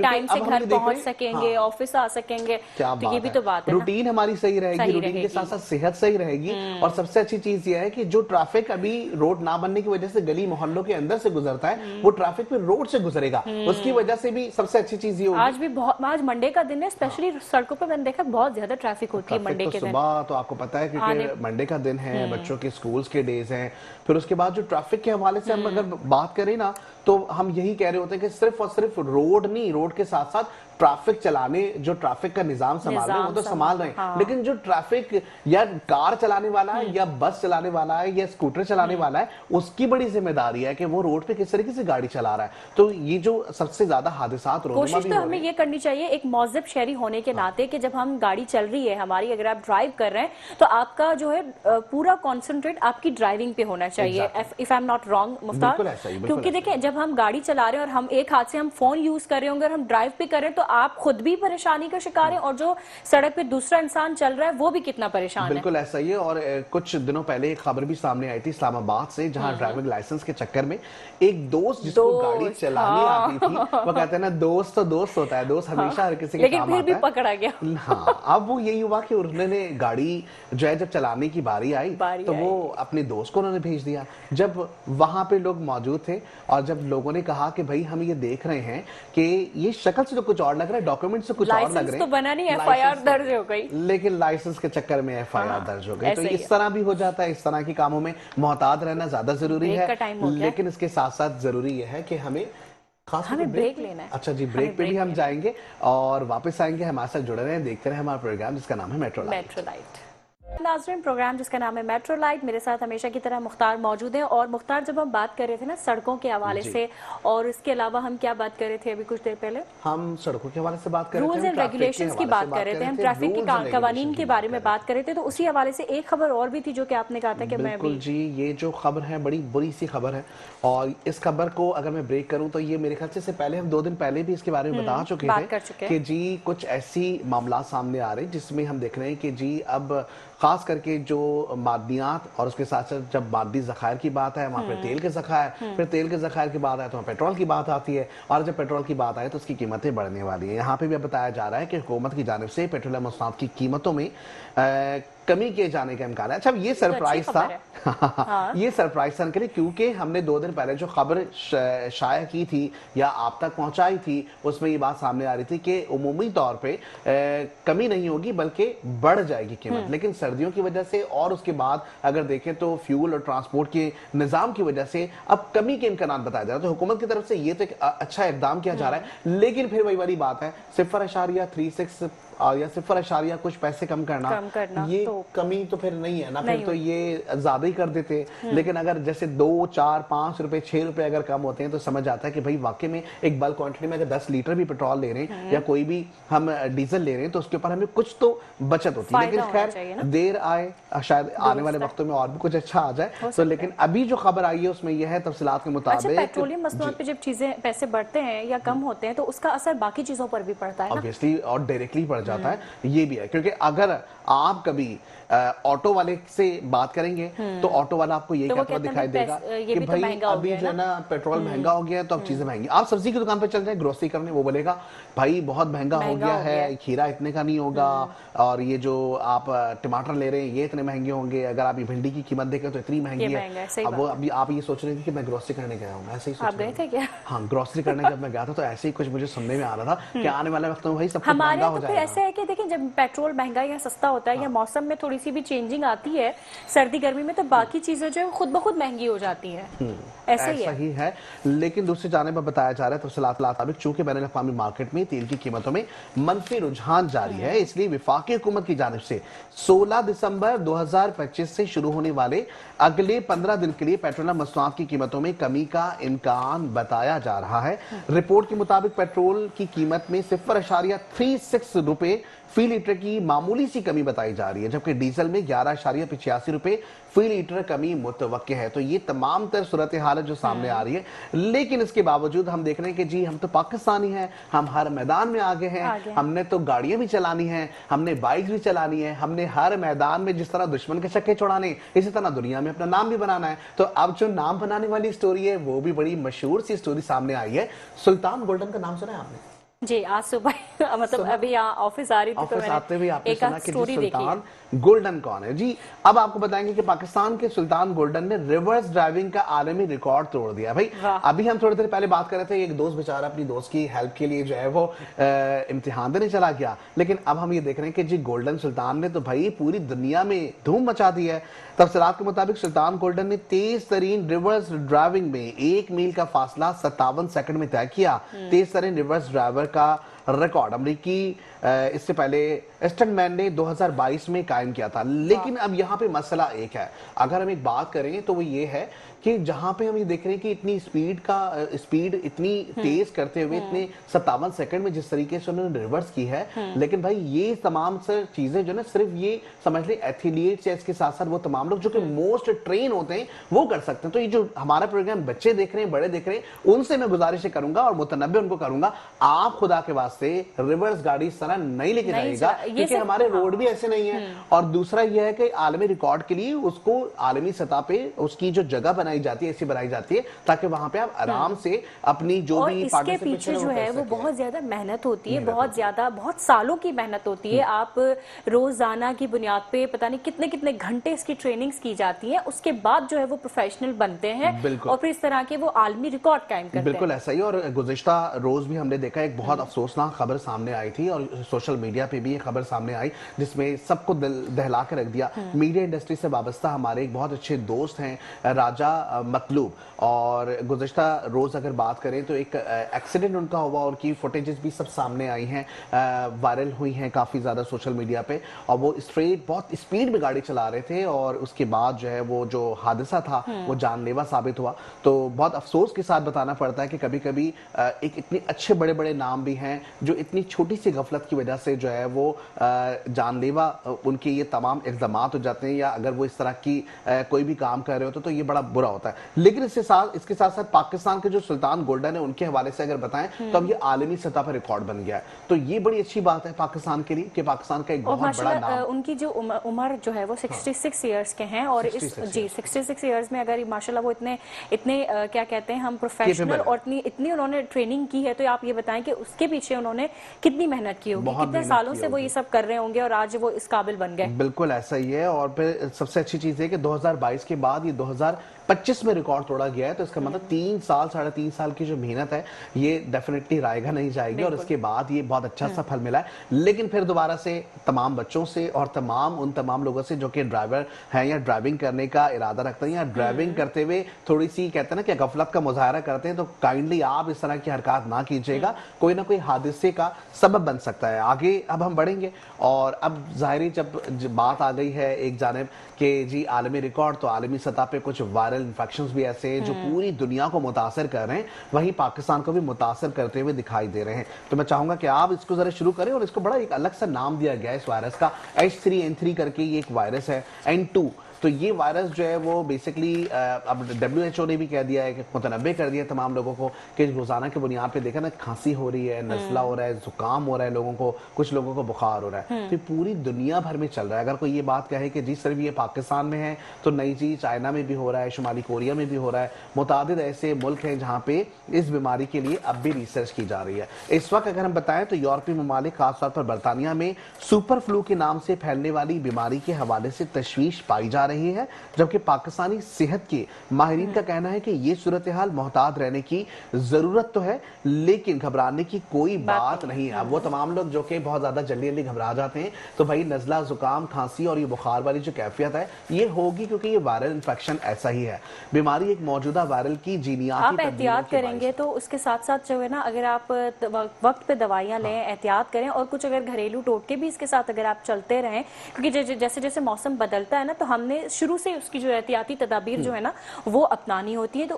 टाइम से घर पहुंच सकेंगे, ऑफिस आ सकेंगे, तो ये भी तो बात है। रूटीन हमारी सही रहेगी, रूटीन के साथ साथ सेहत सही रहेगी। और सबसे अच्छी चीज ये है कि जो ट्रैफिक अभी रोड ना बनने की वजह से गली मोहल्लों के अंदर से गुजरता है, वो ट्रैफिक फिर रोड से गुजरेगा, उसकी वजह से भी सबसे अच्छी चीज ये होगी। आज भी बहुत, आज मंडे का दिन है, स्पेशली सड़कों पर मैंने देखा बहुत ज्यादा ट्रैफिक होती है मंडे के दिन। सुबह तो आपको पता है क्योंकि मंडे का दिन है, बच्चों के स्कूल्स के डेज हैं। फिर उसके बाद जो ट्रैफिक के हवाले से हम अगर बात करें ना, तो हम यही कह रहे होते हैं कि सिर्फ और सिर्फ रोड नहीं, रोड के साथ साथ ट्रैफिक चलाने, जो ट्रैफिक का निजाम संभाल रहे हैं वो तो संभाल रहे हैं, लेकिन जो ट्रैफिक या कार चलाने वाला है या बस चलाने वाला है या स्कूटर चलाने वाला है, उसकी बड़ी जिम्मेदारी है कि वो रोड पे किस तरीके से गाड़ी चला रहा है। तो ये जो सबसे ज्यादा हादसात कोशिश तो हमें ये करनी चाहिए एक मौजब शहरी होने के नाते कि जब हम गाड़ी चल रही है हमारी, अगर आप ड्राइव कर रहे हैं तो आपका जो है पूरा कॉन्सेंट्रेट आपकी ड्राइविंग पे होना चाहिए। If I am not wrong मुफ्तार, क्योंकि देखें जब हम गाड़ी चला रहे हैं और हम एक हाथ से हम फोन यूज कर रहे होंगे और हम ड्राइव भी कर रहे हैं, तो आप खुद भी परेशानी का शिकार है और जो सड़क पे दूसरा इंसान चल रहा है वो भी कितना परेशान है। बिल्कुल ऐसा ही है। और कुछ दिनों पहले एक खबर भी सामने आई थी इस्लामाबाद से, जहां ड्राइविंग लाइसेंस के चक्कर में एक दोस्त जिसको गाड़ी चलानी आती थी, वो कहते हैं ना दोस्त तो दोस्त होता है, दोस्त हमेशा हर किसी के काम आता है, लेकिन फिर भी पकड़ा गया। हाँ, अब वो यही हुआ कि उन्होंने गाड़ी जो है जब चलाने की बारी आई तो वो अपने दोस्त को उन्होंने भेज दिया। जब वहां पे लोग मौजूद थे और जब लोगों ने कहा कि भाई हम ये देख रहे हैं कि ये शक्ल से तो कुछ और लग रहा है, डॉक्यूमेंट से कुछ और लग रहे हैं, तो बना नहीं, एफआईआर दर्ज हो गई, लेकिन लाइसेंस के चक्कर में एफआईआर दर्ज हो गई। तो इस तरह भी हो जाता है। इस तरह के कामों में मोहतात रहना ज्यादा जरूरी है, लेकिन इसके साथ साथ जरूरी यह है कि हमें ब्रेक लेना है। अच्छा जी, ब्रेक पे भी हम जाएंगे और वापस आएंगे। हमारे साथ जुड़े रहें, देखते रहे हमारा प्रोग्राम जिसका नाम है मेट्रो लाइट। नाज़रीन, प्रोग्राम जिसका नाम है मेट्रो लाइट, मेरे साथ हमेशा की तरह मुख्तार मौजूद हैं। और मुख्तार, जब हम बात कर रहे थे ना सड़कों के हवाले से, और इसके अलावा हम क्या बात कर रहे थे अभी कुछ देर पहले? हम सड़कों के हवाले से बात कर रहे थे, रूल्स एंड रेगुलेशंस की बात कर रहे थे, हम ट्रैफिक के कानून के बारे में बात कर रहे थे। तो उसी हवाले से एक खबर और भी थी जो कि आपने कहा था कि मैं बिल्कुल जी, ये जो खबर है बड़ी बुरी सी खबर है। और इस खबर को अगर मैं ब्रेक करूं तो ये मेरे ख्याल से पहले हम 2 दिन पहले भी इसके बारे में बता चुके थे कि जी कुछ ऐसी मामला सामने आ रहे हैं जिसमें हम देख रहे हैं कि जी अब खास करके जो मादनियात और उसके साथ साथ जब मादी ज़खायर की बात है वहाँ पे तेल के ज़खायर, फिर तेल के ज़खायर की बात आए तो पेट्रोल की बात आती है, और जब पेट्रोल की बात आए तो उसकी कीमतें बढ़ने वाली है। यहाँ पे भी बताया जा रहा है कि हुकूमत की जानिब से पेट्रोलियम मसनूआत की कीमतों में कमी किए जाने का इम्कान है। अच्छा, ये सरप्राइज था ये सरप्राइज था क्योंकि हमने 2 दिन पहले जो खबर शाया की थी या आप तक पहुंचाई थी उसमें ये बात सामने आ रही थी कि उमूमी तौर पे कमी नहीं होगी बल्कि बढ़ जाएगी कीमत। लेकिन सर्दियों की वजह से और उसके बाद अगर देखें तो फ्यूल और ट्रांसपोर्ट के निजाम की वजह से अब कमी के इम्कान बताया जा रहा है। तो हुकूमत की तरफ से ये तो एक अच्छा इकदाम किया जा रहा है, लेकिन फिर वही वाली बात है 0.36 या 0.0 कुछ पैसे कम करना ये तो कमी तो फिर नहीं है ना, फिर तो ये ज्यादा ही कर देते। लेकिन अगर जैसे 2, 4, 5 रुपए 6 रुपए अगर कम होते हैं तो समझ आता है कि भाई वाकई में एक बल्क क्वांटिटी में अगर 10 लीटर भी पेट्रोल ले रहे हैं या कोई भी हम डीजल ले रहे हैं तो उसके ऊपर हमें कुछ तो बचत होती है। लेकिन खैर देर आए, शायद आने वाले वक्तों में और भी कुछ अच्छा आ जाए। तो लेकिन अभी जो खबर आई है उसमें यह है तफसीलात के मुताबिक पेट्रोलियम मसनूआत पे जब चीजें पैसे बढ़ते हैं या कम होते हैं तो उसका असर बाकी चीजों पर भी पड़ता है ऑब्वियसली, और डायरेक्टली पड़ जाता है। ये भी है क्योंकि अगर आप कभी ऑटो वाले से बात करेंगे तो ऑटो वाला आपको यही कहता हुआ दिखाई देगा कि भाई अभी जो है ना पेट्रोल महंगा हो गया है तो अब चीजें महंगी। आप सब्जी की दुकान पे चल जाए ग्रोसरी करने, वो बोलेगा भाई बहुत महंगा हो गया है, खीरा इतने का नहीं होगा, और ये जो आप टमाटर ले रहे हैं ये इतने महंगे होंगे, अगर आप ये भिंडी की कीमत देखें तो इतनी महंगी है। अब वो अभी आप ये सोच रहे थे कि मैं ग्रोसरी करने गया हूँ, ऐसे ही सोच रहे थे क्या? हाँ, ग्रोसरी करने जब मैं गया था तो ऐसे ही कुछ मुझे सुनने में आ रहा था कि आने वाले वक्त में भाई सब महंगा हो जाएगा। ऐसा है कि देखिए जब पेट्रोल महंगा या सस्ता होता है या मौसम में थोड़ी सी भी चेंजिंग आती है सर्दी गर्मी में, तो बाकी चीजें जो है खुद ब खुद महंगी हो जाती हैं। ऐसा ही है। लेकिन दूसरी जानिब पर बताया जा रहा है तफसीलात चूंकि बैनुल अक़वामी मार्केट में तेल की कीमतों में मनफी रुझान जारी है, इसलिए विफाकी हुकूमत की जानिब से 16 दिसंबर 2025 से शुरू होने वाले अगले 15 दिन के लिए पेट्रोलियम मसनूआत की कीमतों में कमी का इम्कान बताया जा रहा है। रिपोर्ट के मुताबिक पेट्रोल की कीमत में 0.36 रुपए फी लीटर की मामूली सी कमी बताई जा रही है, जबकि डीजल में 11.85 रुपए फी लीटर कमी मुतवक्के है। तो ये तमाम तर सूरत हालत जो सामने आ रही है, लेकिन इसके बावजूद हम देख रहे हैं कि जी हम तो पाकिस्तानी हैं, हम हर मैदान में आगे हैं, हमने तो गाड़ियां भी चलानी हैं, हमने बाइक भी चलानी है, हमने हर मैदान में जिस तरह दुश्मन के छक्के छोड़ाने, इसी तरह दुनिया में अपना नाम भी बनाना है। तो अब जो नाम बनाने वाली स्टोरी है वो भी बड़ी मशहूर सी स्टोरी सामने आई है। सुल्तान गोल्डन का नाम सुना है आपने? जी, आज सुबह मतलब अभी यहाँ ऑफिस आ रही थी तो मैंने आते हुए आपने एक सुना कि स्टोरी सुल्तान गोल्डन कौन है। जी अब आपको बताएंगे कि पाकिस्तान के सुल्तान गोल्डन ने रिवर्स ड्राइविंग का आलमी रिकॉर्ड तोड़ दिया। भाई अभी हम थोड़ी देर पहले बात कर रहे थे, एक दोस्त बेचारा अपनी दोस्त की हेल्प के लिए जो है वो इम्तिहान देने चला गया, लेकिन अब हम ये देख रहे हैं कि जी गोल्डन सुल्तान ने तो भाई पूरी दुनिया में धूम मचा दी है। तफसीलात के मुताबिक सुल्तान गोल्डन ने तेज तरीन रिवर्स ड्राइविंग में 1 मील का फासला 57 सेकंड में तय किया। तेज तरीन रिवर्स ड्राइवर का रिकॉर्ड अमरीकी इससे पहले स्टंटमैन ने 2022 में कायम किया था। लेकिन अब यहाँ पे मसला एक है, अगर हम एक बात करें तो वो ये है कि जहां पे हम ये देख रहे हैं कि इतनी स्पीड इतनी तेज करते हुए इतने 57 सेकंड में जिस तरीके से उन्होंने रिवर्स की है, लेकिन भाई ये तमाम सर चीजें जो ना सिर्फ ये समझ ले एथलीट्स या इसके साथ साथ वो तमाम लोग जो कि मोस्ट ट्रेन होते हैं वो कर सकते हैं। तो ये जो हमारा प्रोग्राम बच्चे देख रहे हैं, बड़े देख रहे हैं, उनसे मैं गुजारिश करूंगा और मुतनब्बे उनको करूंगा, आप खुदा के वास्ते रिवर्स गाड़ी इस तरह नहीं लेके जाइएगा, क्योंकि हमारे रोड भी ऐसे नहीं है। और दूसरा यह है कि आलमी रिकॉर्ड के लिए उसको आलमी सतह पे उसकी जो जगह बनाई जाती है ऐसी बनाई जाती है ताकि वहां पे आप आराम से अपनी जो भी इसके पीछे जो है वो बहुत ज्यादा मेहनत होती है, बहुत ज्यादा बहुत सालों की मेहनत होती है। आप रोजाना की बुनियाद पे पता नहीं कितने कितने घंटे इसकी ट्रेनिंग्स की जाती है, उसके बाद जो है वो प्रोफेशनल बनते हैं और फिर इस तरह के वो आलमी रिकॉर्ड कायम करते हैं। बिल्कुल ऐसा ही। और गुज़िश्ता रोज भी हमने देखा एक बहुत अफसोसनाक खबर सामने आई थी और सोशल मीडिया पे भी ये खबर सामने आई जिसमें सबको दहला के रख दिया। मीडिया इंडस्ट्री से वाबस्ता हमारे एक बहुत अच्छे दोस्त हैं राजा मतलूब, और गुज़िश्ता रोज अगर बात करें तो एक एक्सीडेंट उनका हुआ, उनकी फुटेजेस भी सब सामने आई हैं, वायरल हुई हैं काफ़ी ज़्यादा सोशल मीडिया पे। और वो स्ट्रेट बहुत स्पीड में गाड़ी चला रहे थे और उसके बाद जो है वो जो हादसा था वो जानलेवा साबित हुआ। तो बहुत अफसोस के साथ बताना पड़ता है कि कभी कभी एक इतने अच्छे बड़े बड़े नाम भी हैं जो इतनी छोटी सी गफलत की वजह से जो है वो जानलेवा उनके ये तमाम इल्जाम हो जाते हैं, या अगर वो इस तरह की कोई भी काम कर रहे होते तो ये बड़ा बुरा होता है। लेकिन इसके साथ साथ पाकिस्तान के जो सुल्तान गोल्डन है उनके हवाले से अगर बताएं तो अब ये आलमी सतह पर रिकॉर्ड बन गया है। तो ये बड़ी अच्छी बात है पाकिस्तान के लिए कि पाकिस्तान का एक बहुत बड़ा नाम। उनकी जो उम्र जो है वो 66 ईयर्स के हैं और इस 66 ईयर्स में अगर माशाल्लाह वो इतने क्या कहते हैं हम प्रोफेशनल और इतनी उन्होंने ट्रेनिंग की है, तो आप ये बताएं कि उसके पीछे उन्होंने कितनी मेहनत की होगी, कितने सालों से वो ये सब कर रहे होंगे और आज वो इस काबिल बन गए। बिल्कुल ऐसा ही है। और फिर सबसे अच्छी चीज है कि 2022 के बाद ये 2025 में रिकॉर्ड तोड़ा गया है, तो इसका मतलब 3 साल 3.5 साल की जो मेहनत है ये डेफिनेटली रायगा नहीं जाएगी और इसके बाद ये बहुत अच्छा सा फल मिला है। लेकिन फिर दोबारा से तमाम बच्चों से और उन तमाम लोगों से जो कि ड्राइवर हैं या ड्राइविंग करने का इरादा रखते हैं या ड्राइविंग करते हुए थोड़ी सी कहते हैं ना कि गफलत का मुजाहरा करते हैं, तो काइंडली आप इस तरह की हरकत ना कीजिएगा, कोई ना कोई हादसे का सबब बन सकता है। आगे अब हम बढ़ेंगे और अब जाहिर जब बात आ गई है एक जानिब कि जी आलमी रिकॉर्ड, तो आलमी सतह पे कुछ वायरल इन्फेक्शंस भी ऐसे हैं जो पूरी दुनिया को मुतासर कर रहे हैं, वहीं पाकिस्तान को भी मुतासर करते हुए दिखाई दे रहे हैं। तो मैं चाहूंगा कि आप इसको जरा शुरू करें, और इसको बड़ा एक अलग सा नाम दिया गया है इस वायरस का, H3N3 करके ये एक वायरस है, N2। तो ये वायरस जो है वो बेसिकली अब WHO ने भी कह दिया है कि मुतनब्बे कर दिया तमाम लोगों को कि रोजाना के बुनियाद पे देखा ना खांसी हो रही है, नज़ला हो रहा है, जुकाम हो रहा है लोगों को, कुछ लोगों को बुखार हो रहा है। तो पूरी दुनिया भर में चल रहा है। अगर कोई ये बात कहे कि जी सिर्फ ये पाकिस्तान में है, तो नहीं जी, चाइना में भी हो रहा है, शुमाली कोरिया में भी हो रहा है, मुतादिद ऐसे मुल्क हैं जहाँ पे इस बीमारी के लिए अब भी रिसर्च की जा रही है। इस वक्त अगर हम बताएं तो यूरोपीय ममालिक खासतौर पर बरतानिया में सुपर फ्लू के नाम से फैलने वाली बीमारी के हवाले से तशवीश पाई जा रही है, जबकि पाकिस्तानी सेहत के माहिरीन का कहना है कि ये सूरत हाल मोहतात रहने की जरूरत तो है, लेकिन घबराने की कोई बात नहीं है। अब वो तमाम लोग जो कि बहुत ज्यादा जल्दी जल्दी घबरा जाते हैं, तो भाई नजला, जुकाम, खांसी और ये बुखार वाली जो कैफियत है ये होगी, क्योंकि ये वायरल इन्फेक्शन ऐसा ही है। बीमारी एक मौजूदा वायरल की जीनियाती आप एहतियात करेंगे तो उसके साथ साथ जो है ना, अगर आप वक्त पे दवाइयां लें, एहतियात करें, और कुछ अगर घरेलू टोटके भी इसके साथ अगर आप चलते रहें, क्योंकि जैसे जैसे मौसम बदलता है ना, तो हमने शुरू से उसकी जो एहतियाती तदाबीर जो है ना वो अपनानी होती है। तो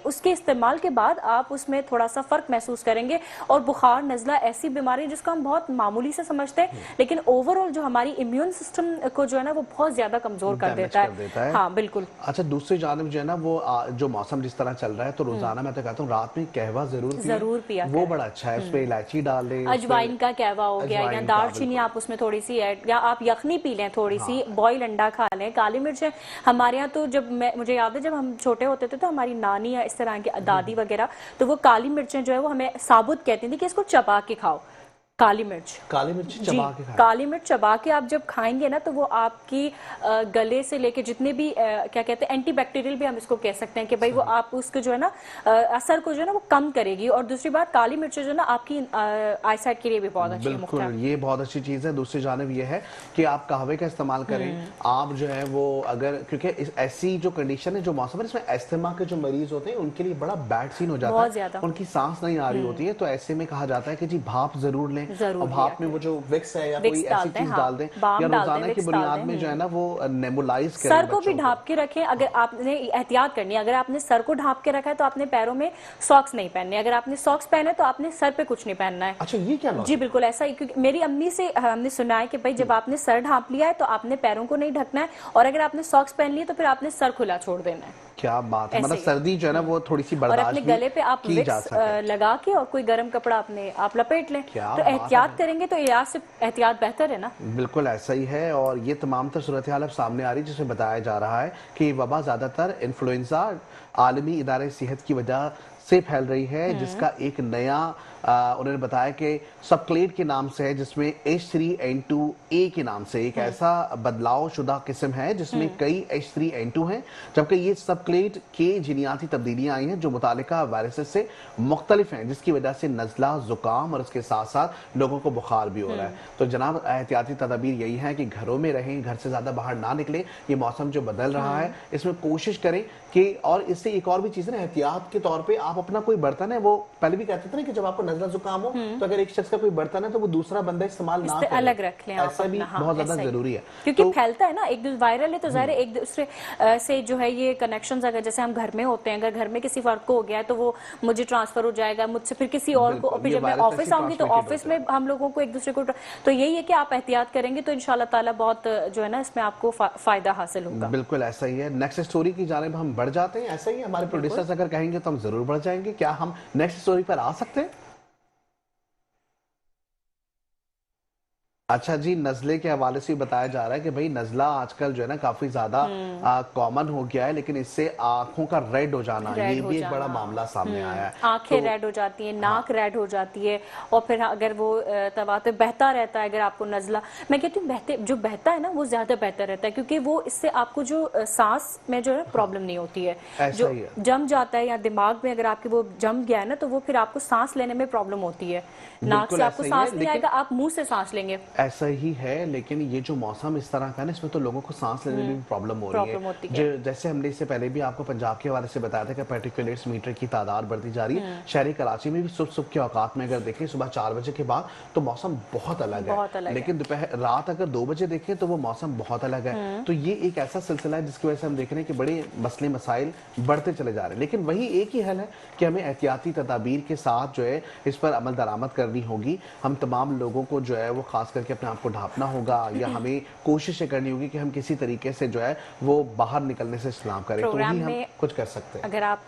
उसके इस्तेमाल के बाद आप उसमें थोड़ा सा फर्क महसूस करेंगे। और बुखार, नज़ला ऐसी बीमारी जिसको हम बहुत मामूली से समझते हैं, लेकिन ओवरऑल जो हमारी इम्यून सिस्टम को जो है ना वो बहुत ज्यादा कमजोर कर देता है। हाँ बिल्कुल। अच्छा, दूसरी जानिब जो है ना वो जो मौसम जिस तरह चल रहा है, तो रोजाना मैं तो कहता हूँ रात में कहवा जरूर पिया, वो बड़ा अच्छा है। उसमें इलायची डाल दें, अजवाइन का कहवा हो गया, या दालचीनी आप उसमें थोड़ी सी ऐड, या आप यखनी पी लें थोड़ी सी, बॉयल अंडा खा लें। काली मिर्च हमारे यहाँ तो मुझे याद है जब हम छोटे होते थे तो हमारी नानी या इस तरह की दादी वगैरह, तो वो काली मिर्चें जो है वो हमें साबुत कहती थी कि इसको चबा के खाओ। काली मिर्च चबा के खाएं। काली मिर्च चबा के आप जब खाएंगे ना, तो वो आपकी गले से लेके जितने भी क्या कहते हैं एंटीबैक्टीरियल भी हम इसको कह सकते हैं कि भाई वो आप उसको जो है ना असर को जो है ना वो कम करेगी। और दूसरी बात, काली मिर्च जो है ना आपकी आईसाइट के लिए भी बहुत अच्छी है। बिल्कुल, ये बहुत अच्छी चीज है। दूसरी जानिब ये है कि आप कहवे का इस्तेमाल करें। आप जो है वो अगर, क्योंकि ऐसी जो कंडीशन है, जो मौसम है, इसमें एस्थमा के जो मरीज होते हैं उनके लिए बड़ा बैड सीन हो जाता है, उनकी सांस नहीं आ रही होती है। तो ऐसे में कहा जाता है कि जी भाप जरूर लें, और भाप में वो जो विक्स है या कोई ऐसी चीज डाल दें, या रोजाना की बुनियाद में जो है ना वो नेबुलाइज करें। सर को भी ढांप के रखें। अगर आपने एहतियात करनी है, अगर आपने सर को ढांप के रखा है तो आपने पैरों में सॉक्स नहीं पहनने, अगर आपने सॉक्स पहने तो आपने सर पे कुछ नहीं पहनना है। अच्छा, ये क्या? जी बिल्कुल ऐसा ही, क्योंकि मेरी अम्मी से हमने सुना है कि भाई जब आपने सर ढांप लिया है तो आपने पैरों को नहीं ढकना है, और अगर आपने सॉक्स पहन लिए तो फिर आपने सर खुला छोड़ देना है। क्या बात है, मतलब सर्दी जो है ना वो थोड़ी सी बर्दाश्त, और अपने गले पे आप विक्स लगा के और कोई गर्म कपड़ा आप लपेट लें, तो एहतियात करेंगे तो इलाज से एहतियात बेहतर है ना। बिल्कुल ऐसा ही है। और ये तमाम तर सूरत हाल अब सामने आ रही है, जिसमें बताया जा रहा है कि ये वबा ज्यादातर इन्फ्लुएंजा आलमी इदारे सेहत की वजह से फैल रही है, जिसका एक नया उन्होंने बताया कि सबक्लेड के नाम से है, जिसमें H3N2A के नाम से एक ऐसा बदलाव शुदा किस्म है जिसमें कई H3N2 हैं, जबकि ये सबक्लेड के जीनियाती तब्दीलियां आई हैं जो मुतालिका वायरसेस से मुख्तलिफ हैं, जिसकी वजह से नज़ला, जुकाम और उसके साथ साथ लोगों को बुखार भी हो रहा है। तो जनाब, एहतियाती तदाबीर यही है कि घरों में रहें, घर से ज़्यादा बाहर ना निकलें। ये मौसम जो बदल रहा है इसमें कोशिश करें कि, और इससे एक और भी चीज़ है ना, एहतियात के तौर पर आप अपना कोई बर्तन है, वो पहले भी कहते थे ना कि जब आपको नज़ला जुकाम हो तो अगर एक शख्स का कोई बर्तन है तो वो दूसरा बंदा इस्तेमाल ना करे, अलग रख लें। ऐसा भी बहुत ज्यादा जरूरी है, क्योंकि फैलता है ना, एक दूसरे वायरल है तो जाहिर है एक दूसरे से जो है ये कनेक्शंस, अगर जैसे हम घर में होते हैं, अगर घर में किसी फर्क को हो गया है तो वो मुझे ट्रांसफर हो जाएगा, मुझसे फिर किसी और को, फिर जब मैं ऑफिस आऊंगी तो ऑफिस में हम लोगों को एक दूसरे को, तो यही है कि आप एहतियात करेंगे तो इंशाल्लाह ताला बहुत जो है ना इसमें आपको फायदा हासिल होगा। बिल्कुल ऐसा ही है। नेक्स्ट स्टोरी की जानिब हम बढ़ जाते हैं। ऐसा ही हमारे प्रोड्यूसर्स अगर कहेंगे तो हम जरूर बढ़ जाएंगे। क्या हम नेक्स्ट स्टोरी पर आ सकते हैं? अच्छा जी, नज़ले के हवाले से बताया जा रहा है कि भाई नज़ला आजकल जो है ना काफी ज्यादा कॉमन हो गया है, लेकिन इससे आंखों का रेड हो जाना, ये भी एक बड़ा मामला सामने आया है। आंखें रेड हो जाती है, नाक रेड हो जाती है, और फिर अगर वो तवाते बहता रहता है, अगर आपको नज़ला, मैं कहती हूँ जो बहता है ना वो ज्यादा बेहतर रहता है, क्योंकि वो इससे आपको जो सांस में जो है प्रॉब्लम नहीं होती है। जो जम जाता है या दिमाग में अगर आपके वो जम गया है ना, तो वो फिर आपको सांस लेने में प्रॉब्लम होती है। नाक से आपको सांस नहीं आएगा, आप मुंह से सांस लेंगे। ऐसा ही है, लेकिन ये जो मौसम इस तरह का है ना, इसमें तो लोगों को सांस लेने में भी प्रॉब्लम हो रही है। जैसे हमने इससे पहले भी आपको पंजाब के हवाले से बताया था कि पार्टिकुलेट्स मीटर की तादाद बढ़ती जा रही है। शहरी कराची में भी सुबह के औकात में अगर देखें, सुबह 4 बजे के बाद तो मौसम बहुत अलग है, लेकिन दोपहर रात अगर 2 बजे देखें तो वो मौसम बहुत अलग है। तो ये एक ऐसा सिलसिला है जिसकी वजह से हम देख रहे हैं कि बड़े मसले मसाइल बढ़ते चले जा रहे हैं। लेकिन वही एक ही हल है कि हमें एहतियाती तदाबीर के साथ जो है इस पर अमल दरामद करनी होगी। हम तमाम लोगों को जो है वो खास करके अपने आप को ढांपना होगा, या हमें कोशिश करनी होगी कि हम किसी तरीके से जो है वो बाहर निकलने से इस्लाम करें, तो ही हम कुछ कर सकते हैं। अगर आप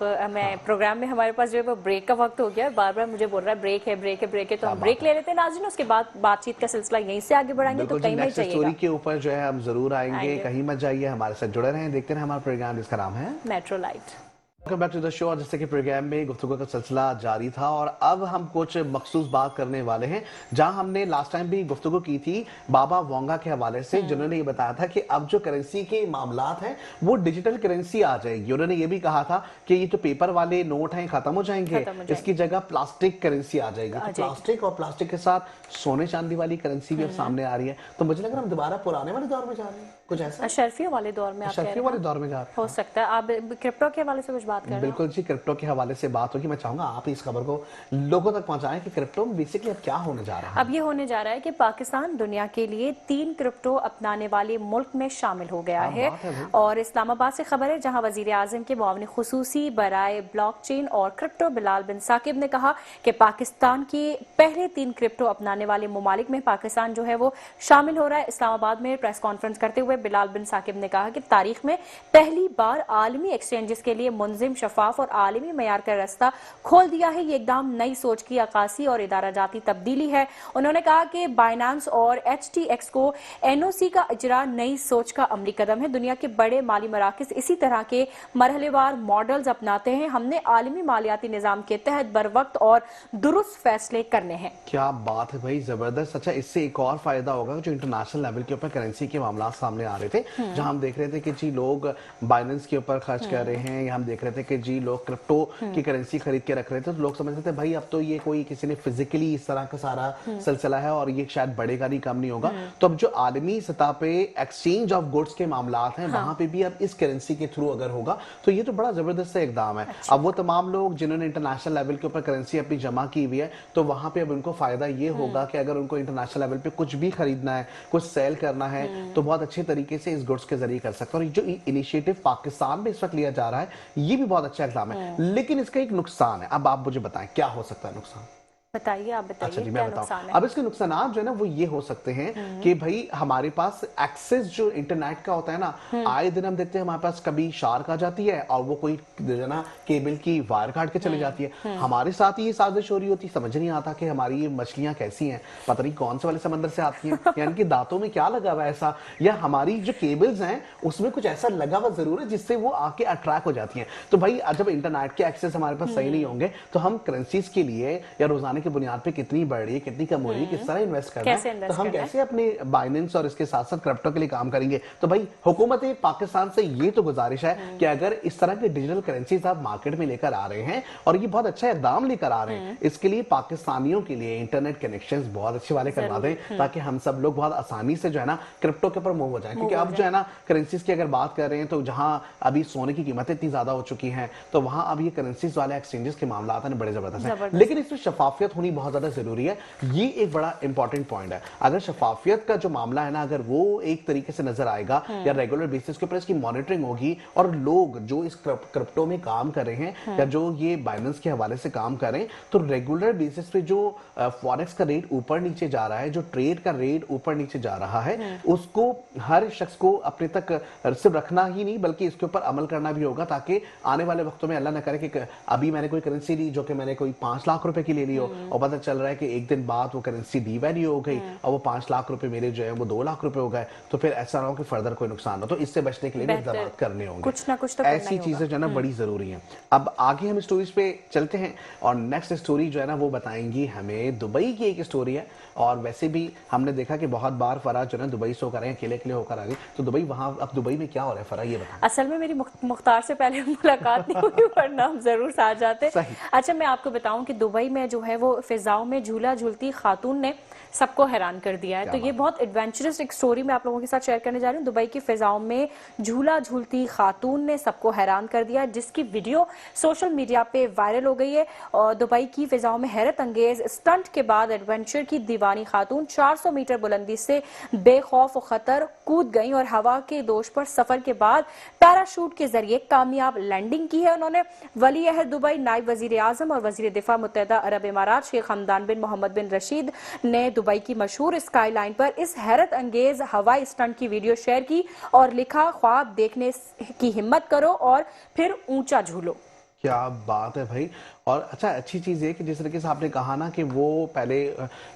प्रोग्राम में हमारे पास जो है वो ब्रेक का वक्त हो गया, बार बार मुझे बोल रहा है ब्रेक है ब्रेक है ब्रेक है, तो हम ब्रेक ले लेते हैं नाज़रीन, उसके बाद बातचीत का सिलसिला यहीं से आगे बढ़ाएंगे। तो कहीं मत जाइएगा, स्टोरी के ऊपर जो है हम जरूर आएंगे, कहीं मत जाइए, हमारे साथ जुड़े रहें, देखते रहें हमारा प्रोग्राम जिसका नाम है metro light. Welcome back to the show. और जैसे कि प्रोग्राम में गुफ्तगू का सिलसिला जारी था और अब हम कुछ मखसूस बात करने वाले हैं, जहां हमने लास्ट टाइम भी गुफ्तगू की थी बाबा वोंगा के हवाले से, जिन्होंने ये बताया था कि अब जो करेंसी के मामलात हैं वो डिजिटल करेंसी आ जाएगी। उन्होंने ये भी कहा था कि ये तो पेपर वाले नोट हैं खत्म हो जाएंगे, इसकी जगह प्लास्टिक करेंसी आ जाएगी। तो प्लास्टिक और प्लास्टिक के साथ सोने चांदी वाली करेंसी भी अब सामने आ रही है। तो मुझे लग रहा है हम दोबारा पुराने वाले दौर में जा रहे हैं, कुछ ऐसा अशरफियों वाले दौर में, अशरफियों वाले दौर में जा रहे हैं। हो सकता है आप क्रिप्टो के हवाले से कुछ बात कर रहे हैं। बिल्कुल जी, क्रिप्टो के हवाले से बात होगी। मैं चाहूंगा आप इस खबर को लोगों तक पहुंचाएं कि क्रिप्टो में बेसिकली अब क्या होने जा रहा है। अब ये होने जा रहा है कि पाकिस्तान दुनिया के लिए 3 क्रिप्टो अपनाने वाले मुल्क में शामिल हो गया है। और इस्लामाबाद से खबर है, जहां वजीर आजम के मुआविन खुसूसी बराए ब्लॉकचेन और क्रिप्टो बिलाल बिन साकिब ने कहा कि पाकिस्तान के पहले 3 क्रिप्टो अपनाने वाले ममालिक में पाकिस्तान जो है वो शामिल हो रहा है। इस्लामाबाद में प्रेस कॉन्फ्रेंस करते हुए बिलाल बिन साकिब ने कहा कि तारीख में पहली बार आलमी एक्सचेंजेस के लिए मुंजिम, शफाफ और आलमी मयार का रास्ता खोल दिया है। ये एकदम नई सोच की अक्कासी और इदारा जाती तब्दीली है। उन्होंने कहा कि बाइनेंस और HTX को NOC का इजरा नई सोच का अमली कदम है। दुनिया के बड़े माली मराकज इसी तरह के मरहलेवार मॉडल्स अपनाते हैं। हमने आलमी मालियाती निजाम के तहत बर वक्त और दुरुस्त फैसले करने हैं। क्या बात है भाई, जबरदस्त। अच्छा, इससे एक और फायदा होगा जो इंटरनेशनल लेवल के ऊपर करेंसी के मामला सामने आ रहे थे, जहां हम देख रहे थे कि जी लोग बाइनेंस के ऊपर खर्च कर रहे हैं, या हम देख रहे थे कि जी लोग क्रिप्टो की करेंसी खरीद के रख रहे थे। तो लोग समझ रहे थे भाई अब तो ये कोई किसी ने फिजिकली इस तरह का सारा सिलसिला है और ये शायद बढ़ेगा नहीं, कम नहीं होगा। तो अब जो आलमी सतह पे एक्सचेंज ऑफ गुड्स के मामलात हैं, वहां पे भी अब इस करेंसी के थ्रू अगर होगा तो ये तो बड़ा जबरदस्त इकदाम है। अब वो तमाम लोग जिन्होंने इंटरनेशनल लेवल के ऊपर करेंसी अपनी जमा की हुई है, तो वहां पे अब उनको फायदा ये होगा कि अगर उनको इंटरनेशनल लेवल पे कुछ भी खरीदना है, कुछ सेल करना है, तो बहुत अच्छे तरीके से इस गुड्स के जरिए कर सकते हैं। और जो इनिशिएटिव पाकिस्तान में इस वक्त लिया जा रहा है, ये भी बहुत अच्छा इकदाम है। लेकिन इसका एक नुकसान है। अब आप मुझे बताएं क्या हो सकता है नुकसान? बताइए, आप बताइए। अच्छा जी, क्या मैं बताऊं। नुकसान है? अब इसके नुकसान जो है ना वो ये हो सकते हैं कि भाई हमारे पास एक्सेस जो इंटरनेट का होता है ना, आए दिन हम देखते हैं हमारे पास कभी शार्क आ जाती है और वो कोई जो है ना केबल की वायर काट के चले जाती है। हमारे साथ ही ये साजिश हो रही होती, समझ नहीं आता कि हमारी ये मछलियां कैसी हैं, पता नहीं कौन से वाले समंदर से आती हैं, यानी कि दांतों में क्या लगा हुआ है ऐसा, या हमारी जो केबल्स हैं उसमें कुछ ऐसा लगा हुआ जरूर है जिससे वो आके अट्रैक्ट हो जाती हैं। तो भाई जब इंटरनेट के एक्सेस हमारे पास सही नहीं होंगे तो हम करेंसीज के लिए या रोजाना की बुनियाद पे कितनी बढ़ रही है, कितनी कम हो रही है, किस तरह इन्वेस्ट करना है, तो हम कैसे अपने बाइनेंस और इसके साथ साथ क्रिप्टो के लिए काम करेंगे। तो भाई हुकूमत पाकिस्तान से ये तो गुजारिश है कि अगर इस तरह के डिजिटल करेंसीज आप मार्केट में लेकर आ रहे हैं और ये बहुत अच्छा इकदाम लेकर आ रहे हैं, इसके लिए पाकिस्तानियों के लिए इंटरनेट कनेक्शंस बहुत अच्छे वाले करवा दें, ताकि हम सब लोग बहुत आसानी से जो है ना क्रिप्टो के ऊपर मूव हो जाए। क्योंकि अब जो है ना करेंसीज की अगर बात कर रहे हैं, तो जहां अभी सोने की कीमतें इतनी ज्यादा हो चुकी हैं, तो वहां अब ये करेंसीज वाले एक्सचेंजेस के मामला बड़े जबरदस्त हैं। लेकिन इसमें शफाफियत होनी बहुत ज्यादा जरूरी है। ये एक बड़ा इंपॉर्टेंट पॉइंट है। अगर शफाफियत का जो मामला है ना, अगर वो एक तरीके से नजर आएगा या रेगुलर बेसिस के ऊपर इसकी मॉनिटरिंग होगी, और लोग जो इस क्रिप्टो में काम कर रहे हैं या जो ये बाइनेंस के हवाले से काम कर रहे हैं, तो रेगुलर बेसिस पे जो फॉरेक्स का रेट ऊपर नीचे जा रहा है, जो ट्रेड का रेट ऊपर नीचे जा रहा है, उसको हर शख्स को अपने तक सिर्फ रखना ही नहीं बल्कि इसके ऊपर अमल करना भी होगा, ताकि आने वाले वक्तों में अल्लाह न करे कि अभी मैंने कोई करेंसी ली जो कि मैंने कोई 5 लाख रुपए की ले ली हो और पता चल रहा है कि एक दिन बाद वो करेंसी डीवैल्यू हो गई और वो 5 लाख रुपए मेरे जो है वो 2 लाख रुपए हो गए, तो फिर ऐसा ना हो कि फर्दर कोई नुकसान हो। तो इससे बचने के लिए भी इक़दाम करने होंगे, कुछ ना कुछ तो ऐसी चीजें जो है ना बड़ी जरूरी हैं। अब आगे हम स्टोरीज पे चलते हैं और नेक्स्ट स्टोरी जो है ना वो बताएंगी हमें दुबई की एक स्टोरी है। और वैसे भी हमने देखा कि बहुत बार फराज जो है दुबई से होकर आए, अकेले अकेले होकर आ गई, तो दुबई वहां अब दुबई में क्या हो रहा है फराज, ये बताएं। असल में मेरी मुख्तार से पहले मुलाकात नहीं हुई, वरना हम जरूर साथ जाते। अच्छा, मैं आपको बताऊं कि दुबई में जो है वो फिजाओं में झूला झूलती खातून ने सबको हैरान कर दिया है। तो ये बहुत एडवेंचरस एक स्टोरी मैं आप लोगों के साथ शेयर करने जा रही हूँ। दुबई की फिजाओं में झूला झूलती खातून ने सबको हैरान कर दिया, जिसकी वीडियो सोशल मीडिया पे वायरल हो गई है। और दुबई की फिजाओं में हैरत अंगेज स्टंट के बाद एडवेंचर की दीवानी खातून 400 मीटर बुलंदी से बेखौफ खतर कूद गई और हवा के दोष पर सफर के बाद पैराशूट के जरिए कामयाब लैंडिंग की है। उन्होंने वली अहद दुबई, नायब वजीर आजम और वजीर दिफा मुत्तहदा अरब इमारात शेख हमदान बिन मोहम्मद बिन रशीद ने दुबई की मशहूर स्काईलाइन पर इस हैरत अंगेज हवाई स्टंट की वीडियो शेयर की और लिखा, ख्वाब देखने की हिम्मत करो और फिर ऊंचा झूलो। क्या बात है भाई। और अच्छा अच्छी चीज़ है कि जिस तरीके से आपने कहा ना कि वो पहले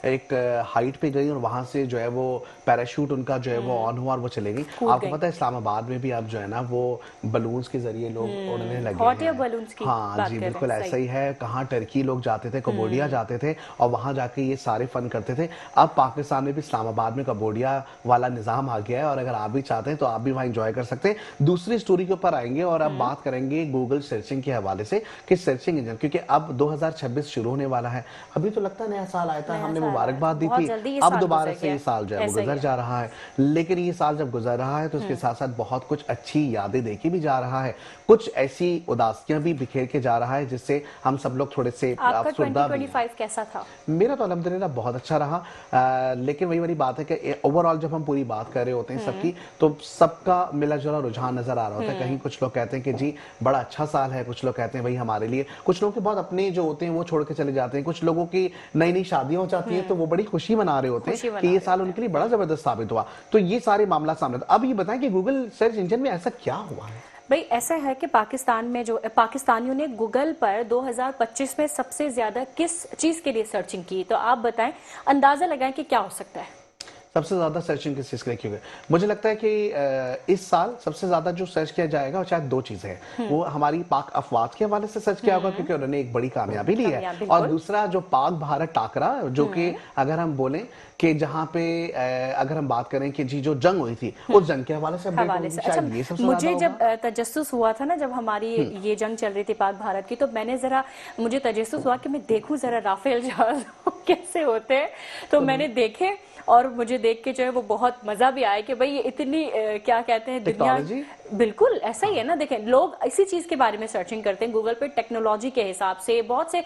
एक हाइट पे गई और वहां से जो है वो पैराशूट उनका जो है वो ऑन हुआ और वो चले गई। कूद आपको गई। पता है इस्लामाबाद में भी अब जो है ना वो बलून्स के जरिए लोग उड़ने लगे हॉट एयर हैं। बलून्स की हाँ बात जी, कर रहे बिल्कुल हैं, ऐसा सही। ही है। कहाँ टर्की लोग जाते थे, कम्बोडिया जाते थे और वहां जाके ये सारे फन करते थे। अब पाकिस्तान में भी इस्लामाबाद में कम्बोडिया वाला निजाम आ गया है और अगर आप भी चाहते हैं तो आप भी वहां एंजॉय कर सकते हैं। दूसरी स्टोरी के ऊपर आएंगे और अब बात करेंगे गूगल सर्चिंग के हवाले से कि सर्चिंग इंजन, क्योंकि अब 2026 शुरू होने वाला है। अभी तो लगता है नया साल आया था, नया हमने साल आया था, मुबारकबाद दी बहुत थी, जल्दी ये अब साल दोबारा गुजर से ये गया, साल जो है वो ऐसा ही गुजर है। जा रहा है। लेकिन ये साल जब गुजर रहा है तो उसके साथ साथ बहुत कुछ अच्छी यादें देखी भी जा रहा है, कुछ ऐसी उदासियां भी बिखेर के जा रहा है जिससे हम सब लोग थोड़े से आपका अफसुर्दा भी हैं। 2025 कैसा था? मेरा तो अल्हम्दुलिल्लाह बहुत अच्छा रहा। लेकिन वही वाली बात है कि ओवरऑल जब हम पूरी बात कर रहे होते हैं सबकी, तो सबका मिला जुला रुझान नजर आ रहा होता है। कहीं कुछ लोग कहते हैं कि जी बड़ा अच्छा साल है, कुछ लोग कहते हैं भाई हमारे लिए, कुछ लोग के बहुत अपने जो होते हैं वो छोड़ के चले जाते हैं, कुछ लोगों की नई नई शादियां हो जाती हैं तो वो बड़ी खुशी मना रहे होते खुशी हैं कि मना ये रहे साल होते उनके लिए बड़ा जबरदस्त साबित हुआ। तो ये सारे मामला सामने अब ये बताएं कि गूगल सर्च इंजन में ऐसा क्या हुआ है। भाई ऐसा है कि पाकिस्तान में जो पाकिस्तानियों ने गूगल पर 2025 में सबसे ज्यादा किस चीज के लिए सर्चिंग की, तो आप बताएं, अंदाजा लगाएं कि क्या हो सकता है। सबसे ज्यादा सर्चिंग किस चीज के लिए की गई? मुझे लगता है कि इस साल सबसे ज्यादा जो सर्च किया जाएगा वो शायद दो चीजें हैं। वो हमारी पाक अफवाज के हवाले से सर्च किया होगा क्योंकि उन्होंने एक बड़ी कामयाबी ली है, और बिल्कुल। दूसरा जो पाक भारत टाकरा, जो कि अगर हम बोलें कि जहां पे अगर हम बात करें कि जी जो जंग हुई थी उस जंग के हवाले से अपडेट होगी, अच्छा, शायद ये सबसे मुझे ज्यादा जब होगा। तजस्सुस हुआ था ना, जब हमारी ये जंग चल रही थी पाक भारत की, तो मैंने जरा मुझे तजस्सुस हुआ कि मैं देखूं जरा राफेल जहाज कैसे होते हैं, तो मैंने देखे और मुझे देख के जो है वो बहुत मजा भी आया कि भाई ये इतनी क्या कहते हैं दुनिया, टेक्नोलॉजी। बिल्कुल ऐसा ही है ना। देखें, लोग इसी चीज के बारे में सर्चिंग करते हैं गूगल पे, टेक्नोलॉजी के हिसाब से। बहुत से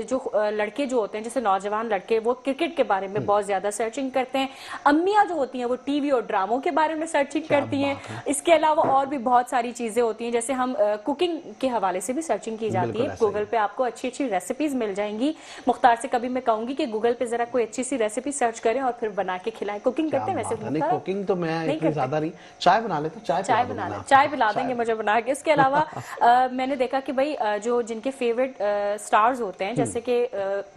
जो लड़के जो होते हैं, जैसे नौजवान लड़के, वो क्रिकेट के बारे में बहुत ज्यादा सर्चिंग करते हैं। अम्मियां जो होती हैं वो टीवी और ड्रामों के बारे में सर्चिंग क्या करती हैं। बात है। इसके अलावा और भी बहुत सारी चीजें होती हैं, जैसे हम कुकिंग के हवाले से भी सर्चिंग की जाती बिल्कुल है। ऐसा ही गूगल है। पे आपको अच्छी अच्छी रेसिपीज मिल जाएंगी। मुख्तार से कभी मैं कहूंगी कि गूगल पे जरा कोई अच्छी सी रेसिपी सर्च करें और फिर बना के खिलाएं। कुकिंग क्या करते हैं वैसे बात है। नहीं, मुख्तार? कुकिंग तो मैं नहीं इतनी करते? ज्यादा नहीं, चाय बना लेता हूँ, चाय चाय पिला बना दूंगा ले, मैं चाय आपको। पिला देंगे मुझे बना के। इसके अलावा मैंने देखा कि भाई जो जिनके फेवरेट स्टार्स होते हैं, जैसे कि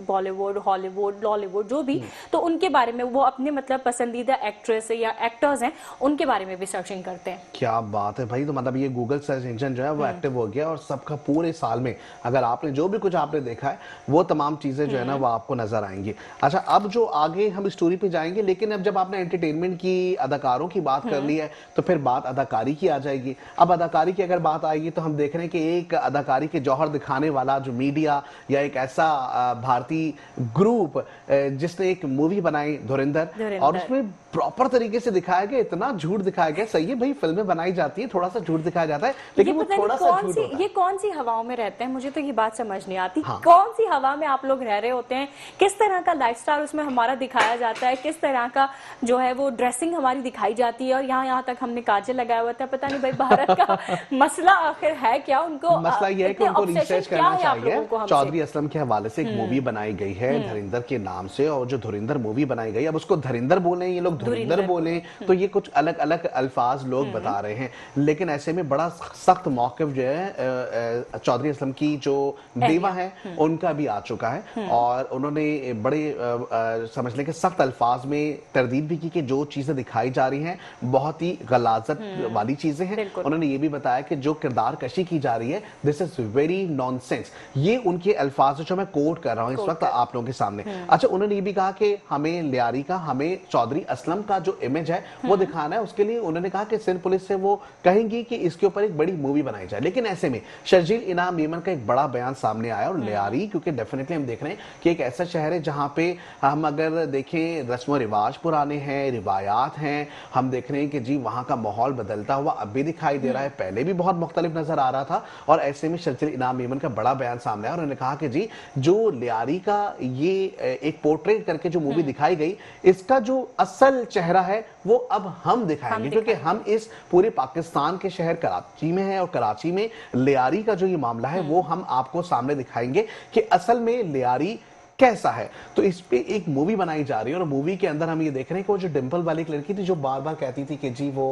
बॉलीवुड, हॉलीवुड, लॉलीवुड, जो भी, तो उनके बारे में वो अपने मतलब पसंदीदा एक्ट्रेस या एक्टर्स हैं उनके बारे में भी सर्चिंग करते हैं। क्या बात है भाई। तो मतलब ये गूगल सर्च इंजन जो है वो एक्टिव हो गया और सबका पूरे साल में अगर आपने जो भी कुछ आपने देखा है वो तमाम चीजें जो है ना वो आपको नजर आएंगी। अच्छा, अब जो आगे हम स्टोरी पे जाएंगे, लेकिन अब जब आपने एंटरटेनमेंट की अदाकारों की बात कर ली है तो फिर बात अदाकारी की आ जाएगी। अब अदाकारी की अगर बात आएगी तो हम देख रहे हैं कि एक अदाकारी के जौहर दिखाने वाला जो मीडिया या एक ऐसा भारतीय ग्रुप जिसने एक मूवी बनाई धुरंधर, और उसमें प्रॉपर तरीके से दिखाया गया, इतना झूठ दिखाया गया। सही है भाई, फिल्में बनाई जाती है, थोड़ा सा झूठ दिखाया जाता है, लेकिन वो थोड़ा सा झूठ होता है। ये कौन सी हवाओं में रहते हैं, मुझे तो ये बात समझ नहीं आती। हाँ। कौन सी हवा में आप लोग रह रहे होते हैं, किस तरह का लाइफस्टाइल उसमें हमारा दिखाया जाता है, किस तरह का जो है वो ड्रेसिंग हमारी दिखाई जाती है, और यहाँ तक हमने काजल लगाया हुआ था। पता नहीं भाई भारत का मसला आखिर है क्या? उनको मसला ये है कि उनको रिसर्च करना चाहिए। चौधरी असलम के हवाले से एक मूवी बनाई गई है धुरंधर के नाम से, और जो धुरंधर मूवी बनाई गई, अब उसको धुरंधर बोले ये लोग, धुरंधर बोले, तो ये कुछ अलग अलग अल्फाज लोग बता रहे हैं। लेकिन ऐसे में बड़ा सख्त मौक़िफ़ जो है चौधरी असलम की जो बेवा है उनका भी आ चुका है, और उन्होंने बड़े समझ लें कि सख्त अल्फाज में तरदीद भी की कि जो चीजें दिखाई जा रही हैं बहुत ही गलाजत वाली चीजें हैं। उन्होंने ये भी बताया कि जो किरदार कशी की जा रही है, दिस इज वेरी नॉनसेंस। ये उनके अल्फाज जो मैं कोट कर रहा हूं इस वक्त आप लोगों के सामने। अच्छा, उन्होंने ये भी कहा कि हमें लियारी का, हमें चौधरी असलम का जो इमेज है वो दिखाना है। उसके लिए उन्होंने कहा कि सिंध पुलिस से वो कहेंगी कि इसके ऊपर एक बड़ी मूवी बनाई जाए। लेकिन ऐसे में शर्जील इनाम मेमन का एक बड़ा बयान सामने आया, और लियारी क्योंकि डेफिनेटली हम देख रहे हैं कि एक ऐसा शहर है जहां पे हम अगर देखें रस्म रिवाज पुराने हैं, रिवायात हैं, हम देख रहे हैं कि जी वहां का माहौल बदलता हुआ अब भी दिखाई दे रहा है, पहले भी बहुत मुख्तलिफ नजर आ रहा था। और ऐसे में शर्जील इनाम मेमन का बड़ा बयान सामने आया, उन्होंने कहा कि जी जो लियारी का ये एक पोर्ट्रेट करके जो मूवी दिखाई गई, इसका जो असल चेहरा है वो अब हम दिखाएंगे, क्योंकि हम इस पूरे पाकिस्तान के शहर कराची में है, और कराची में लियारी का जो ये मामला है वो हम आपको सामने दिखाएंगे कि असल में लियारी कैसा है। तो इस पे एक मूवी बनाई जा रही है और मूवी के अंदर हम ये देख रहे हैं कि वो जो डिम्पल वाली एक लड़की थी जो बार बार कहती थी कि जी वो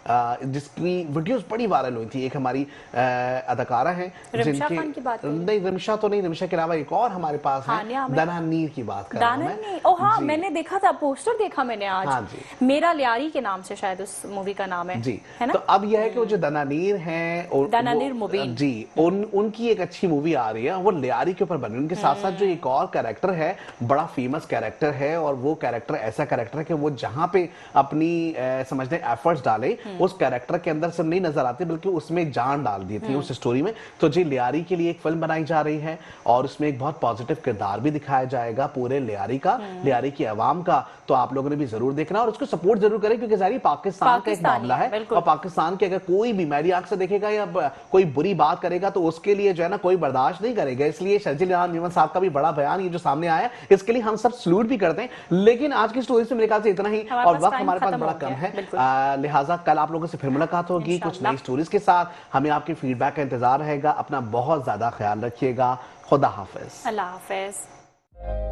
जिसकी वीडियोस बड़ी वायरल हुई थी, एक हमारी अदाकारा है रिमशा खान की बात नहीं, रिमशा तो नहीं, रिमशा के अलावा एक और हमारे पास है, दाना नीर की बात कर रहा हूं मैं। ओ हाँ, मैंने देखा था, पोस्टर देखा मैंने आज। हाँ जी, मेरा लियारी के नाम से शायद उस मूवी का नाम है जी, है ना? तो अब यह है कि वो जो दानानीर हैं, दानानीर मुबीन जी, उनकी एक अच्छी मूवी आ रही है, वो लियारी के ऊपर बनी। उनके साथ साथ जो एक और कैरेक्टर है, बड़ा फेमस कैरेक्टर है, और वो कैरेक्टर ऐसा कैरेक्टर है कि वो जहां पे अपनी समझ लें एफर्ट्स डाले, उस कैरेक्टर के अंदर सिर्फ नहीं नजर आते बल्कि उसमें जान डाल दी थी उस स्टोरी में। तो जी लियारी के लिए एक फिल्म बनाई जा रही है और उसमें एक बहुत पॉजिटिव किरदार भी दिखाया जाएगा पूरे लियारी का, लियारी की आवाम का। तो आप लोगों ने भी जरूर देखना और उसको सपोर्ट जरूर करें, क्योंकि जारी पाकिस्तान का एक मामला है और पाकिस्तान के अगर कोई भी मेरी आंख से देखेगा या कोई बुरी बात करेगा तो उसके लिए जो है ना कोई बर्दाश्त नहीं करेगा। इसलिए शर्जील नीमन साहब का भी बड़ा बयान ये जो सामने आया, इसके लिए हम सब सल्यूट भी करते हैं। लेकिन आज की स्टोरी से मेरे ख्याल से इतना ही, और वक्त हमारे पास बड़ा कम है, लिहाजा कल आप लोगों से फिर मुलाकात होगी कुछ नई स्टोरीज के साथ। हमें आपके फीडबैक का इंतजार रहेगा। अपना बहुत ज्यादा ख्याल रखिएगा। खुदा हाफिज। अल्लाह हाफिज।